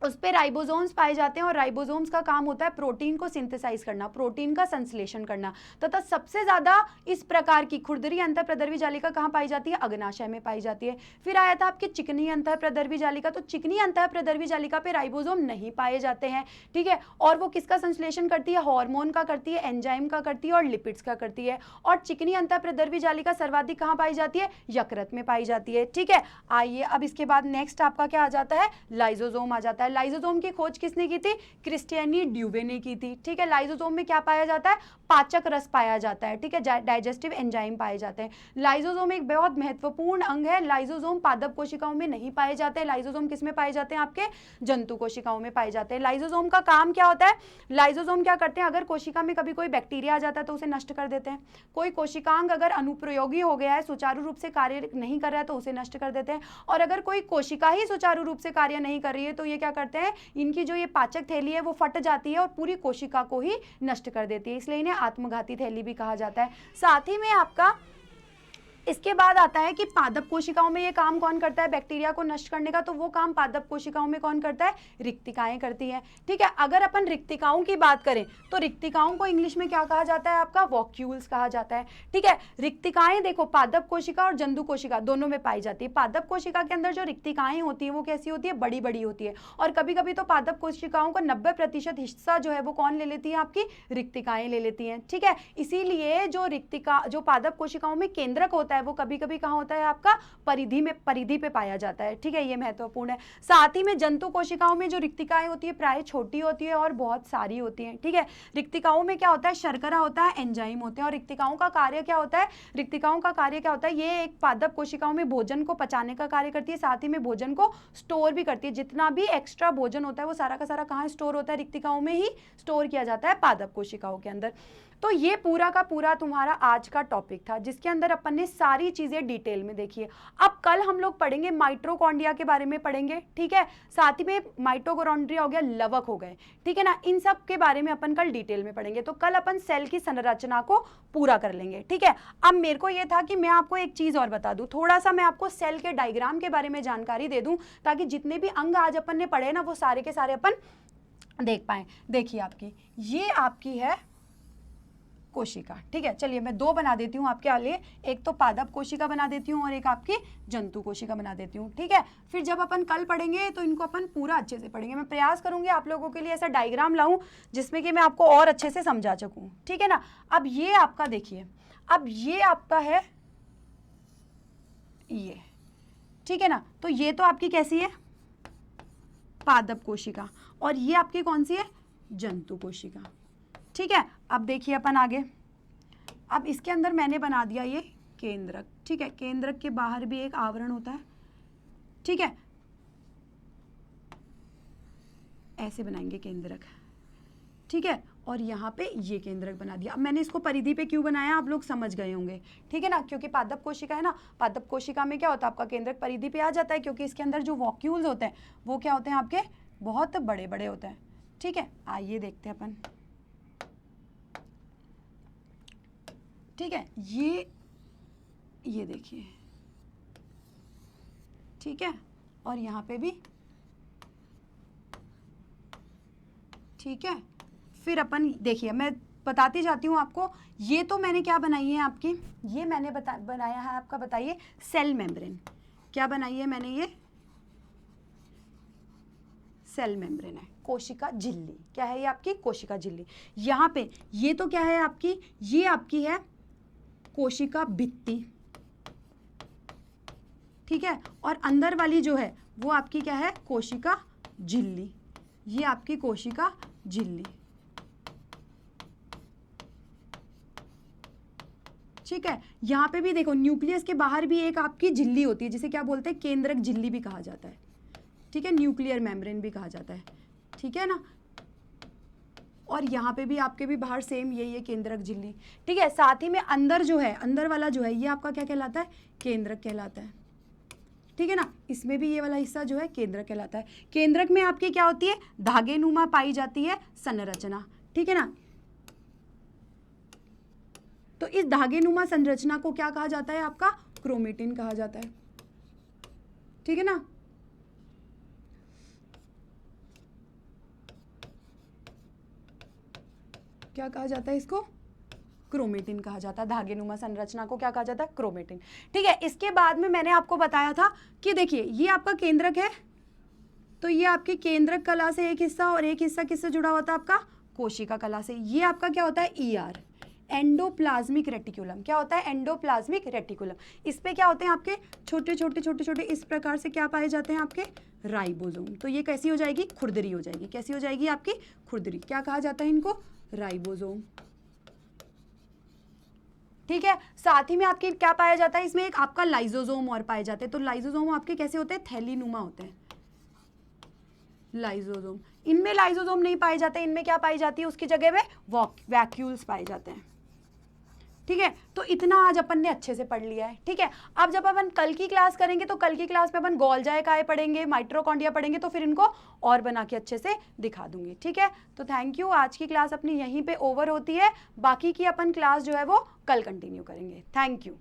उस पे राइबोसोम्स पाए जाते हैं और राइबोसोम्स का काम होता है प्रोटीन को सिंथेसाइज करना, प्रोटीन का संश्लेषण करना। तथा सबसे ज्यादा इस प्रकार की खुरदरी अंतःप्रदर्वी जालिका कहाँ पाई जाती है? अग्नाशय में पाई जाती है। फिर आया था आपकी चिकनी अंतःप्रदर्वी जालिका, तो चिकनी अंतःप्रदर्वी जालिका पे राइबोसोम नहीं पाए जाते हैं, ठीक है। और वो किसका संश्लेषण करती है? हार्मोन का करती है, एंजाइम का करती है और लिपिड्स का करती है। और चिकनी अंतःप्रदर्वी जालिका सर्वाधिक कहाँ पाई जाती है? यकृत में पाई जाती है, ठीक है। आइए अब इसके बाद नेक्स्ट आपका क्या आ जाता है? लाइसोसोम आ जाता है। लाइसोसोम की खोज किसने की थी? क्रिस्टियानी ड्यूवे ने की थी, ठीक है। लाइसोसोम में क्या पाया जाता है? पाचक रस पाया जाता है, ठीक है, डाइजेस्टिव एंजाइम पाए जाते हैं। लाइसोसोम एक बहुत महत्वपूर्ण अंग है। लाइसोसोम पादप कोशिकाओं में नहीं पाए जाते हैं। लाइसोसोम किस में पाए जाते हैं? आपके जंतु कोशिकाओं में पाए जाते हैं। लाइसोसोम का काम क्या होता है? लाइसोसोम क्या करते हैं? अगर कोशिका में कभी कोई बैक्टीरिया आ जाता है तो उसे नष्ट कर देते हैं। कोई कोशिकांग अगर अनुप्रयोगी हो गया है, सुचारू रूप से कार्य नहीं कर रहा है, तो उसे नष्ट कर देते हैं। और अगर कोई कोशिका ही सुचारू रूप से कार्य नहीं कर रही है तो ये क्या करते हैं? इनकी जो ये पाचक थैली है वो फट जाती है और पूरी कोशिका को ही नष्ट कर देती है, इसलिए इन्हें आत्मघाती थैली भी कहा जाता है। साथ ही में आपका इसके बाद आता है कि पादप कोशिकाओं में ये काम कौन करता है बैक्टीरिया को नष्ट करने का? तो वो काम पादप कोशिकाओं में कौन करता है? रिक्तिकाएं करती हैं, ठीक है। अगर अपन रिक्तिकाओं की बात करें तो रिक्तिकाओं को इंग्लिश में क्या कहा जाता है? आपका वॉक्यूल्स कहा जाता है, ठीक है। रिक्तिकाएं देखो पादप कोशिका और जंतु कोशिका दोनों में पाई जाती है। पादप कोशिका के अंदर जो रिक्तिकाएं होती है वो कैसी होती है? बड़ी बड़ी होती है। और कभी कभी तो पादप कोशिकाओं का 90% हिस्सा जो है वो कौन ले लेती है? आपकी रिक्तिकाएं ले लेती हैं, ठीक है। इसीलिए जो पादप कोशिकाओं में केंद्रक होता है वो कभी कभी कहाँ होता है? आपका परिधि पे पाया जाता है, ठीक है, ये महत्वपूर्ण है। साथ ही में जंतु कोशिकाओं में जो रिक्तिकाएं होती है प्राय छोटी होती है और बहुत सारी होती हैं, ठीक है। रिक्तिकाओं में क्या होता है? शर्करा होता है, एंजाइम होते हैं। और रिक्तिकाओं का कार्य क्या होता है? रिक्तिकाओं का कार्य क्या होता है? ये एक पादप कोशिकाओं में भोजन को पचाने का कार्य करती है, साथ ही में भोजन को स्टोर भी करती है। जितना भी एक्स्ट्रा भोजन होता है वो सारा का सारा कहाँ स्टोर होता है? रिक्तिकाओं में ही स्टोर किया जाता है, पादप कोशिकाओं के अंदर। तो ये पूरा का पूरा तुम्हारा आज का टॉपिक था जिसके अंदर अपन ने सारी चीजें डिटेल में देखी है। अब कल हम लोग पढ़ेंगे माइटोकॉन्ड्रिया के बारे में पढ़ेंगे, ठीक है। साथ ही में माइटोकॉन्ड्रिया हो गया, लवक हो गए, ठीक है ना, इन सब के बारे में अपन कल डिटेल में पढ़ेंगे। तो कल अपन सेल की संरचना को पूरा कर लेंगे, ठीक है। अब मेरे को ये था कि मैं आपको एक चीज और बता दूं, थोड़ा सा मैं आपको सेल के डायग्राम के बारे में जानकारी दे दूं ताकि जितने भी अंग आज अपन ने पढ़े ना वो सारे के सारे अपन देख पाए। देखिए आपकी ये आपकी है कोशिका, ठीक है। चलिए मैं दो बना देती हूँ आपके लिए, एक तो पादप कोशिका बना देती हूँ और एक आपकी जंतु कोशिका बना देती हूँ, ठीक है। फिर जब अपन कल पढ़ेंगे तो इनको अपन पूरा अच्छे से पढ़ेंगे। मैं प्रयास करूंगी आप लोगों के लिए ऐसा डायग्राम लाऊं जिसमें कि मैं आपको और अच्छे से समझा सकूं, ठीक है ना। अब ये आपका देखिए, अब ये आपका है ये, ठीक है ना। तो ये तो आपकी कैसी है? पादप कोशिका। और ये आपकी कौन सी है? जंतु कोशिका, ठीक है। अब देखिए अपन आगे, अब इसके अंदर मैंने बना दिया ये केंद्रक, ठीक है। केंद्रक के बाहर भी एक आवरण होता है, ठीक है, ऐसे बनाएंगे केंद्रक, ठीक है। और यहाँ पे ये केंद्रक बना दिया। अब मैंने इसको परिधि पे क्यों बनाया आप लोग समझ गए होंगे, ठीक है ना, क्योंकि पादप कोशिका है ना, पादप कोशिका में क्या होता है आपका केंद्रक परिधि पे आ जाता है क्योंकि इसके अंदर जो वॉक्यूल्स होते हैं वो क्या होते हैं आपके? बहुत बड़े बड़े होते हैं, ठीक है। आइए देखते हैं अपन, ठीक है। ये देखिए, ठीक है। और यहाँ पे भी, ठीक है। फिर अपन देखिए मैं बताती जाती हूँ आपको। ये तो मैंने क्या बनाई है आपकी, ये मैंने बनाया है आपका, बताइए, सेल मेम्ब्रेन। क्या बनाई है मैंने? ये सेल मेम्ब्रेन है, कोशिका झिल्ली। क्या है ये आपकी? कोशिका झिल्ली। यहाँ पे ये तो क्या है आपकी? ये आपकी है कोशिका भित्ति, ठीक है। और अंदर वाली जो है वो आपकी क्या है? कोशिका झिल्ली। ये आपकी कोशिका झिल्ली, ठीक है। यहाँ पे भी देखो न्यूक्लियस के बाहर भी एक आपकी झिल्ली होती है जिसे क्या बोलते हैं? केंद्रक झिल्ली भी कहा जाता है, ठीक है, न्यूक्लियर मेम्ब्रेन भी कहा जाता है, ठीक है ना। और यहाँ पे भी आपके भी बाहर सेम यही है केंद्रक झिल्ली, ठीक है। साथ ही में अंदर जो है, अंदर वाला जो है ये आपका क्या कहलाता है? केंद्रक कहलाता है, ठीक है ना। इसमें भी ये वाला हिस्सा जो है केंद्रक कहलाता है। केंद्रक में आपकी क्या होती है? धागे नुमा पाई जाती है संरचना, ठीक है ना। तो इस धागे नुमा संरचना को क्या कहा जाता है? आपका क्रोमेटिन कहा जाता है, ठीक है ना। क्या कहा जाता है इसको? क्रोमेटिन कहा जाता है। धागेनुमा संरचना को क्या कहा जाता है? क्रोमेटिन। ठीक है, इसके बाद में मैंने आपको बताया था कि देखिए ये आपका केंद्रक है, तो ये आपकी केंद्रक कला से एक हिस्सा और एक हिस्सा किससे जुड़ा होता है? आपका कोशिका कला से। ये आपका क्या होता है? ER, endoplasmic reticulum. क्या होता है? Endoplasmic reticulum. इस पे क्या होते हैं आपके छोटे छोटे छोटे छोटे इस प्रकार से क्या पाए जाते हैं? आपके राइबोसोम। तो ये कैसी हो जाएगी? खुरदरी हो जाएगी। कैसी हो जाएगी? आपकी खुरदरी। क्या कहा जाता है इनको? राइबोसोम। ठीक है, साथ ही में आपके क्या पाया जाता है? इसमें एक आपका लाइजोसोम और पाए जाते हैं। तो लाइजोसोम आपके कैसे होते हैं? थैलीनुमा होते हैं। लाइजोसोम, इनमें लाइजोसोम नहीं पाए जाते, इनमें क्या पाई जाती है? उसकी जगह में वैक्यूल्स पाए जाते हैं। ठीक है, तो इतना आज अपन ने अच्छे से पढ़ लिया है। ठीक है, अब जब अपन कल की क्लास करेंगे तो कल की क्लास में अपन गोल्जाए काय पढ़ेंगे, माइटोकॉन्ड्रिया पढ़ेंगे, तो फिर इनको और बना के अच्छे से दिखा दूंगी। ठीक है, तो थैंक यू। आज की क्लास अपनी यहीं पे ओवर होती है, बाकी की अपन क्लास जो है वो कल कंटिन्यू करेंगे। Thank you.